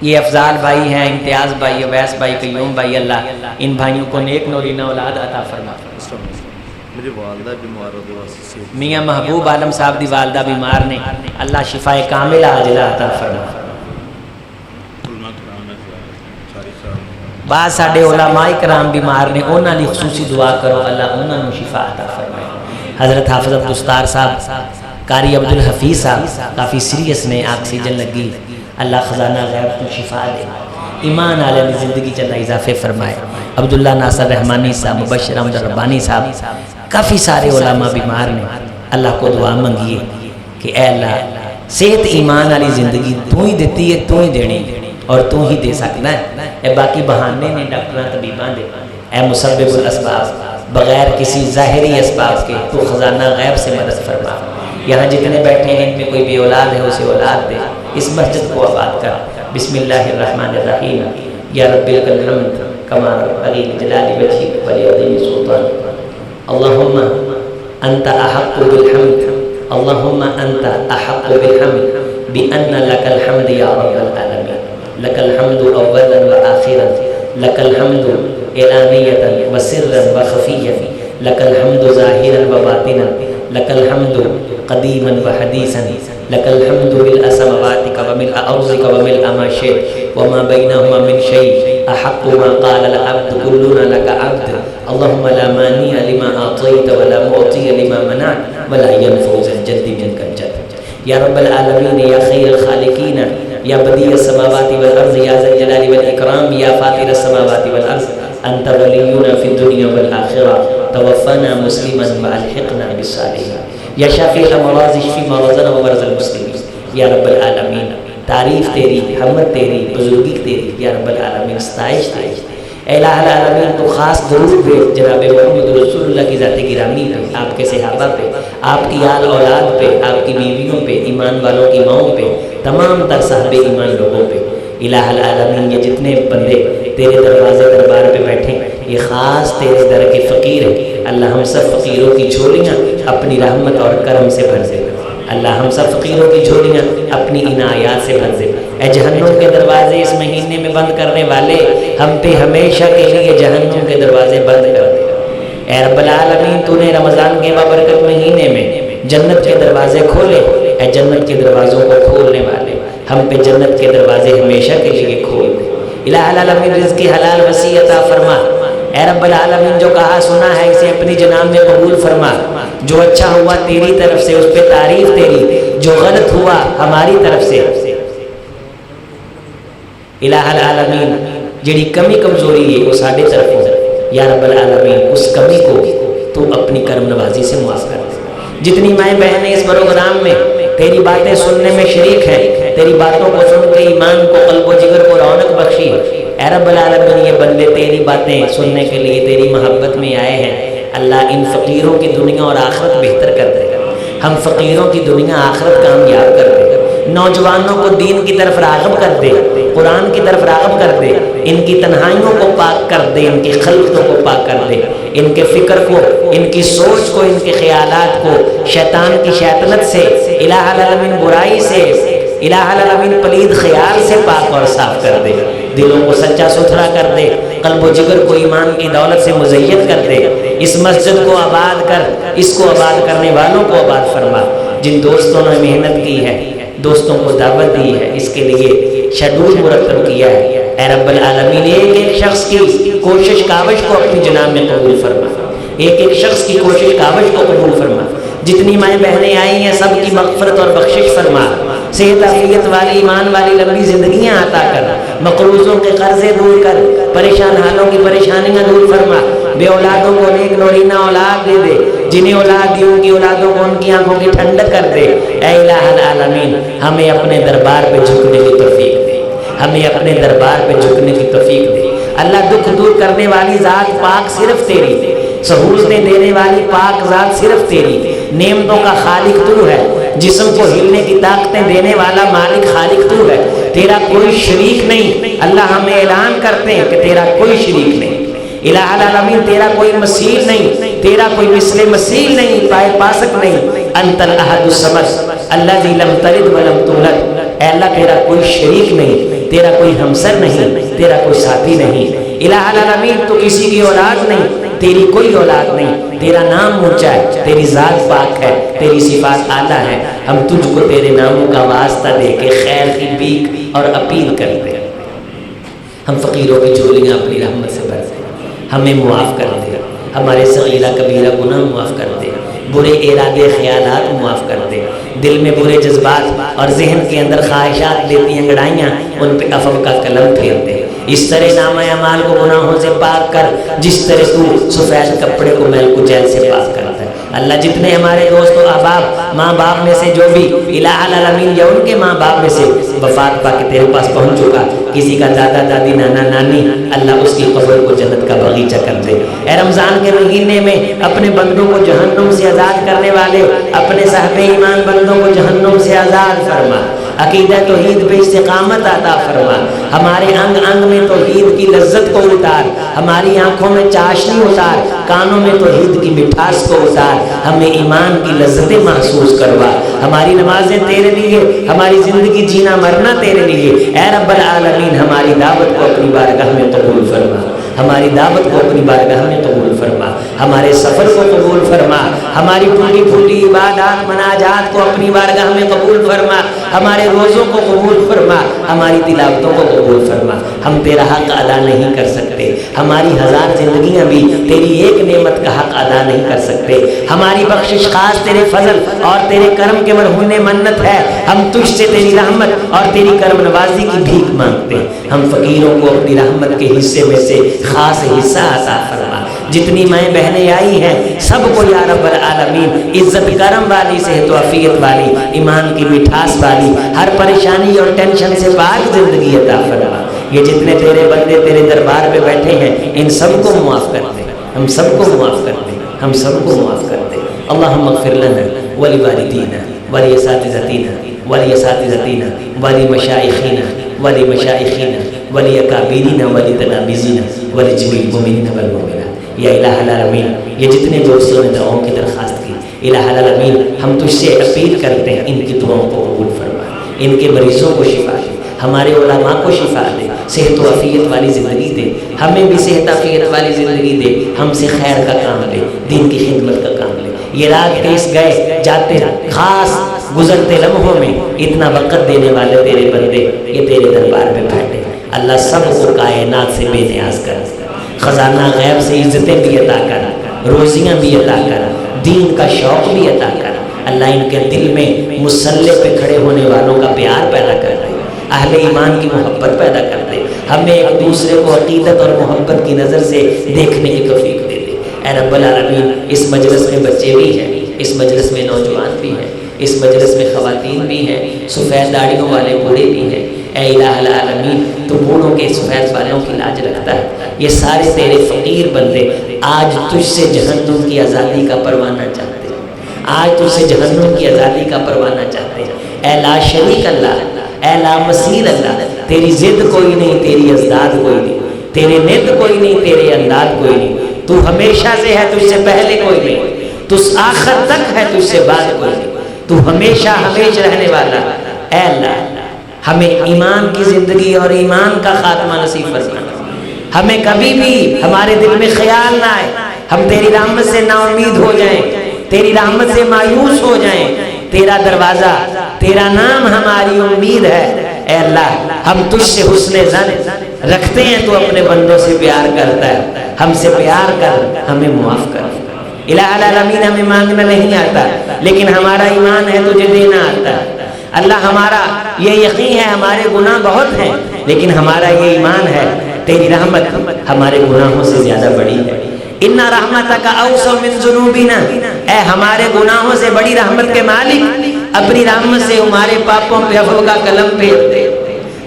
یہ افضال بھائی ہیں، امتیاز بھائی، اویس بھائی، قیوم بھائی، اللہ ان بھائیوں کو نیک نورین اولاد عطا فرمائے۔ میری والدہ بیمار ہو، میاں محبوب عالم صاحب دی والدہ بیمار نے، اللہ شفاء کاملہ عاجلہ عطا فرمائے۔ بعض ساڈے علماء کرام بیمار نے، انہاں دی خصوصی دعا کرو، اللہ انہاں نوں شفا عطا فرمائے۔ حضرت حافظ عبدالستار صاحب، قاری عبدالحفیظ صاحب کافی سیریس نے، آکسیجن لگی، اللہ خزانہ غیب تو شفا دے۔ ایمان والے دی زندگی چ اللہ اضافے فرمائے. عبداللہ ناصر رحمانی صاحب، مبشر احمد ربانی صاحب، کافی سارے علماء بیمار نے. اللہ کو دعا منگیے کہ اے اللہ صحت ایمان والی زندگی تو ہی دیتی ہے، تو ہی دینی اور تو ہی دے سکنا ہے. اے باقی بہانے نے ڈاکٹراں طبیباں دے. اے مسبب الاسباب، بغیر کسی ظاہری اسباب کے تو خزانہ غیب سے مدد فرما. یہاں جتنے بیٹھے ہیں ان میں کوئی بے اولاد ہے اسے اولاد دے. اس مسجد کو آباد کر. بسم اللہ الرحمن الرحیم. یا رب لک الحمد کما علی جلال وجهک ولی سلطان. اللہم انت احق بالحمد، اللہم انت احق بالحمد بان لک الحمد یا رب العالمین. لک الحمد اولا وآخرا، لک الحمد علانیتا وسرا وخفیا، لک الحمد ظاہرا وباطنا، لک الحمد قدیما وحدیثا، لک الحمد ملء سماواتک وملء ارضک وملء ما شئت وما بینہما من شیء احق ما قال العبد كلنا لك عبد. اللهم لا مانع لما اعطيت ولا معطي لما منعت ولا ينفع ذا الجد منك الجد. یا رب العالمین، یا خیر الخالقین، یا بدیع السماوات والارض، یا ذا الجلال والاکرام، یا فاطر السماوات والارض، انت ولینا فی الدنیا والآخرہ، توفنا مسلما والحقنا بالصالحین. یا شافی الامراض، اشفی مرضنا ومرض المسلمین. یا رب العالمین، تعریف تیری، حمد تیری، بزرگی تیری. یا رب العالمین، ستائش تیری. اے الہ العالمین، تو خاص درود بھیج جناب محمد رسول اللہ کی ذات گرامی پہ، آپ کے صحابہ پہ، آپ کی آل اولاد پہ، آپ کی بیویوں پہ، ایمان والوں کی ماؤں پہ، تمام تر صاحب ایمان لوگوں پہ. الہ العالمین، یہ جتنے بندے تیرے دروازے دربار پہ بیٹھے یہ خاص تیرے در کے فقیر ہیں. اللہ ہم سب فقیروں کی جھولیاں اپنی رحمت اور کرم سے بھر دے. اللہ ہم سب فقیروں کی جھولیاں اپنی عنایات سے بھر دے. اے جہنم کے دروازے اس مہینے میں بند کرنے والے، ہم پہ ہمیشہ کے لیے جہنم کے دروازے بند کر دے. اے رب العالمین، تو نے رمضان کے بابرکت مہینے میں جنت کے دروازے کھولے. اے جنت کے دروازوں کو کھولنے والے، ہم پہ جنت کے دروازے ہمیشہ کے لیے کھول دے. الہ العالمین، رزق حلال وسیع عطا فرما. اے رب العالمین، جو کہا سنا ہے اسے اپنی جناب میں قبول فرما. جو اچھا ہوا تیری طرف سے اس پہ تعریف تیری، جو غلط ہوا ہماری طرف سے. الہ العالمین، جڑی کمی کمزوری ہے وہ ساڑھے طرف ہو. یا رب العالمین، اس کمی کو تو اپنی کرم نوازی سے معاف کر دے. جتنی مائیں بہنیں اس پروگرام میں تیری باتیں سننے میں شریک ہیں، تیری باتوں کو سن کے ایمان کو، قلب و جگر کو رونق بخشی. اے رب العالمین، یہ بندے تیری باتیں سننے کے لیے تیری محبت میں آئے ہیں. اللہ ان فقیروں کی دنیا اور آخرت بہتر کر دے. ہم فقیروں کی دنیا آخرت کامیاب کر دے. نوجوانوں کو دین کی طرف راغب کر دے، قرآن کی طرف راغب کر دے. ان کی تنہائیوں کو پاک کر دے، ان کی خلقتوں کو پاک کر دے. ان کے فکر کو، ان کی سوچ کو، ان کے خیالات کو شیطان کی شیطنت سے، الہ العالمین برائی سے، الہ العالمین پلید خیال سے پاک اور صاف کر دے. دلوں کو سچا ستھرا کر دے، قلب و جگر کو ایمان کی دولت سے مزین کر دے. اس مسجد کو آباد کر، اس کو آباد کرنے والوں کو آباد فرما. جن دوستوں نے محنت کی ہے، دوستوں کو دعوت دی ہے، اس کے لیے شیڈول مرتب کیا ہے، اے رب العالمین ایک ایک شخص کی کوشش کاوش کو اپنی جناب میں قبول فرما. ایک ایک شخص کی کوشش کاوش کو قبول فرما. جتنی مائیں بہنیں آئی ہیں سب کی مغفرت اور بخشش فرما. صحت عافیت والی، ایمان والی لمبی زندگیاں عطا کر. مقروضوں کے قرضے دور کر، پریشان حالوں کی پریشانیاں دور فرما. بے اولادوں کو نیک نورینہ اولاد دے دے. جنہیں اولاد دی ان کی اولادوں کو ان کی آنکھوں کی ٹھنڈک کر دے. اے الہ العالمین، ہمیں اپنے دربار پہ جھکنے کی توفیق دے. ہمیں اپنے دربار پہ جھکنے کی توفیق دے. اللہ دکھ دور کرنے والی ذات پاک صرف تیری، سہولتیں دینے والی پاک ذات صرف تیری. نعمتوں کا خالق تو ہے، جسم کو ہلنے کی طاقتیں دینے والا مالک خالق تو ہے. تیرا کوئی شریک نہیں. اللہ ہمیں اعلان کرتے ہیں کہ تیرا کوئی شریک نہیں. الہ العالمین، تیرا کوئی مثیل نہیں، تیرا کوئی مثل مثیل نہیں، پائے پاسک نہیں. انت الاحد الصمد الذی لم تلد ولم تولد. اے اللہ، تیرا کوئی شریک نہیں، تیرا کوئی ہمسر نہیں، تیرا کوئی ساتھی نہیں. الہ العالمین، تو کسی کی اولاد نہیں، تیری کوئی اولاد نہیں. تیرا نام اونچا ہے، تیری ذات پاک ہے، تیری صفات اعلیٰ ہے. ہم تجھ کو تیرے ناموں کا واسطہ دے کے خیر کی بھیک اور اپیل کرتے ہیں. ہم فقیروں کی جھولیاں اپنی رحمت سے بھر دے. ہمیں معاف کر دے. ہمارے صغیرہ کبیرہ گناہ معاف کر دے. برے ارادے خیالات معاف کر دے. دل میں برے جذبات اور ذہن کے اندر خواہشات دیتی انگڑائیاں، ان پہ عفو کا قلم پھیر دے. اس طرح نام اعمال کو گناہوں سے پاک کر جس طرح تو سفید کپڑے کو میل کچیل سے پاک کرتا ہے۔ اللہ جتنے ہمارے دوست و احباب ماں باپ میں سے جو بھی الہ العالمین یا ان کے ماں باپ میں سے وفات پا کے تیرے پاس پہنچ چکا، کسی کا دادا دادی نانا نانی، اللہ اس کی قبر کو جنت کا باغیچہ کر دے۔ اے رمضان کے مہینے میں اپنے بندوں کو جہنم سے آزاد کرنے والے اپنے صاحب ایمان بندوں کو جہنم سے آزاد فرما، عقیدہ توحید پہ استقامت عطا فرما، ہمارے انگ انگ میں توحید کی لذت کو اتار، ہماری آنکھوں میں چاشنی اتار، کانوں میں توحید کی مٹھاس کو اتار، ہمیں ایمان کی لذتیں محسوس کروا، ہماری نمازیں تیرے لیے، ہماری زندگی جینا مرنا تیرے لیے۔ اے رب العالمین ہماری دعوت کو اپنی بارگاہ میں قبول فرما، ہماری دعوت کو اپنی بارگاہ میں قبول فرما، ہمارے سفر کو قبول فرما، ہماری پھوٹی پھوٹی عبادات مناجات کو اپنی بارگاہ میں قبول فرما، ہمارے روزوں کو قبول فرما، ہماری تلاوتوں کو قبول فرما۔ ہم تیرا حق ادا نہیں کر سکتے، ہماری ہزار زندگیاں بھی تیری ایک نعمت کا حق ادا نہیں کر سکتے، ہماری بخشش خاص تیرے فضل اور تیرے کرم کے مرہون منت ہے، ہم تجھ سے تیری رحمت اور تیری کرم نوازی کی بھیک مانگتے ہیں۔ ہم فقیروں کو اپنی رحمت کے حصے میں سے خاص حصہ عطا فرما، جتنی مائیں بہنیں آئی ہیں سب کو یا رب العالمین عزت کرم والی، صحت و عافیت والی، ایمان کی مٹھاس والی، ہر پریشانی اور ٹینشن سے پاک زندگی عطا فرما۔ یہ جتنے تیرے بندے تیرے دربار پہ بیٹھے ہیں ان سب کو معاف کر دے، ہم سب کو معاف کر دے، ہم سب کو معاف کر دے۔ اللہم اغفر لنا ولوالدینا ولاساتذتینا ولاساتذتینا ولمشائخینا ولمشائخینا ولاکابرین ولتلامذین ولجمیع المؤمنین والمؤمنات۔ یا الہ العالمین یہ جتنے دوستوں نے دعاؤں کی درخواست کی، الہ العالمین ہم تجھ سے اپیل کرتے ہیں ان کی دعاؤں کو قبول فرما، ان کے مریضوں کو شفا دے، ہمارے علماء کو شفا دے، صحت و عافیت والی زندگی دے، ہمیں بھی صحت عافیت والی زندگی دے، ہم سے خیر کا کام لے، دین کی خدمت کا کام لے۔ یہ رات پیش گئے جاتے خاص گزرتے لمحوں میں اتنا وقت دینے والے تیرے بندے یہ تیرے دربار میں بیٹھے، اللہ سب کو کائنات سے بے نیاز کر، خزانہ غیب سے عزتیں بھی عطا کر، روزیاں بھی عطا کر، دین کا شوق بھی عطا کر۔ اللہ ان کے دل میں مسلح پہ کھڑے ہونے والوں کا پیار پیدا کر دے، اہل ایمان کی محبت پیدا کر دے، ہمیں ایک دوسرے کو عقیدت اور محبت کی نظر سے دیکھنے کی توفیق دے دے۔ اے رب العالمین اس مجلس میں بچے بھی ہیں، اس مجلس میں نوجوان بھی ہیں، اس مجلس میں خواتین بھی ہیں، سفید داڑھیوں والے بوڑھے بھی ہیں۔ اے الہ العالمین تو بوڑھوں کے سفید والوں کی لاج رکھتا ہے، یہ سارے تیرے فقیر بندے آج تجھ سے جہنم کی آزادی کا پروانہ چاہتے ہیں، آج تجھ سے جہنم کی آزادی کا پروانہ چاہتے ہیں۔ اے لا شریک اللہ، اے لا مثیل اللہ، تیری ضد کوئی نہیں، تیری ازداد کوئی نہیں، تیرے ند کوئی نہیں، تیرے انداد کوئی نہیں، تو ہمیشہ سے ہے، تجھ سے پہلے کوئی نہیں، تو آخر تک ہے، تجھ سے بعد کوئی نہیں، تو ہمیشہ ہمیش رہنے والا۔ اے اللہ ہمیں ایمان کی زندگی اور ایمان کا خاتمہ نصیب فرما، ہمیں کبھی بھی ہمارے دل میں خیال نہ آئے ہم تیری رحمت سے نا امید ہو جائیں، تیری رحمت سے مایوس ہو جائیں۔ تیرا دروازہ، تیرا نام ہماری امید ہے۔ اے اللہ ہم تجھ سے حسن ظن رکھتے ہیں، تو اپنے بندوں سے پیار کرتا ہے، ہم سے پیار کر، ہمیں معاف کر۔ الہ العالمین ہمیں مانگنا نہیں آتا لیکن ہمارا ایمان ہے تجھے دینا آتا ہے۔ اللہ ہمارا یہ یقین ہے ہمارے گناہ بہت ہیں لیکن ہمارا یہ ایمان ہے تیری رحمت ہمارے گناہوں سے زیادہ بڑی ہے۔ ان رحمتک اوسع من ذنوبنا، اے ہمارے گناہوں سے بڑی رحمت کے مالک اپنی رحمت سے ہمارے پاپوں پہ عفو کا قلم پھیر دے،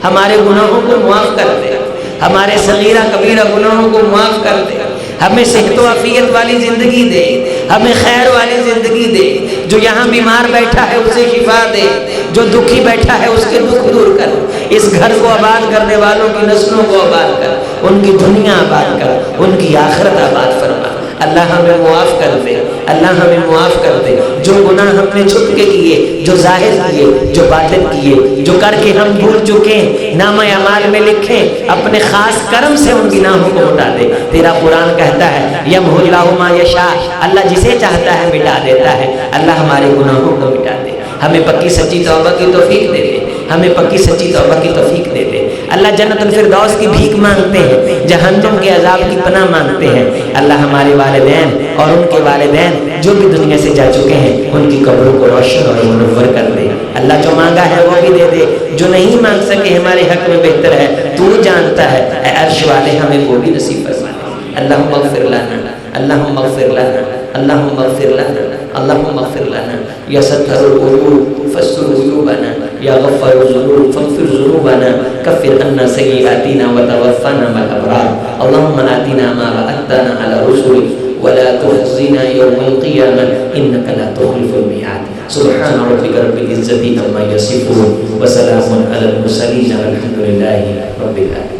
ہمارے گناہوں کو معاف کر دے، ہمارے صغیرہ کبیرہ گناہوں کو معاف کر دے، ہمیں صحت و عافیت والی زندگی دے، ہمیں خیر والی زندگی دے، جو یہاں بیمار بیٹھا ہے اسے شفا دے، جو دکھی بیٹھا ہے اس کے دکھ دور کر، اس گھر کو آباد کرنے والوں کی نسلوں کو آباد کر، ان کی دنیا آباد کر، ان کی آخرت آباد فرما۔ اللہ ہمیں معاف کر دے، اللہ ہمیں معاف کر دے، جو گناہ ہم نے چھپ کے کیے، جو ظاہر کیے، جو باطن کیے، جو کر کے ہم بھول چکے، نامہ اعمال میں لکھیں، اپنے خاص کرم سے ان گناہوں کو مٹا دے۔ تیرا قرآن کہتا ہے یمحو اللہ ما یشاء، اللہ جسے چاہتا ہے مٹا دیتا ہے۔ اللہ ہمارے گناہوں کو مٹا دے، ہمیں پکی سچی توبہ کی توفیق دے دے، ہمیں پکی سچی توبہ کی توفیق دے دے۔ اللہ جنت الفردوس کی بھیک مانگتے ہیں، جہنم کے عذاب کی پناہ مانگتے ہیں۔ اللہ ہمارے والدین اور ان کے والدین جو بھی دنیا سے جا چکے ہیں ان کی قبروں کو روشن اور منور کر دے۔ اللہ جو مانگا ہے وہ بھی دے دے، جو نہیں مانگ سکے ہمارے حق میں بہتر ہے، تو جانتا ہے، اے عرش والے ہمیں وہ بھی نصیب فرما دے۔ اللہم اغفر لنا، اللہم اغفر لنا، اللہم اغفر لنا، اللہم اغفر لنا، یا ستر العیوب فاستر عیوبنا، یا غفر الذنوب فاغفر ذنوبنا، کفر عنا سیئاتنا وتوفنا مع الابرار، اللہم آتنا ما وعدتنا علی رسلک ولا تخزنا يوم القيامة إنك لا تخلف الميعاد۔ سبحان ربك رب العزة عما يصفون وسلام على المرسلين والحمد لله رب العالمين۔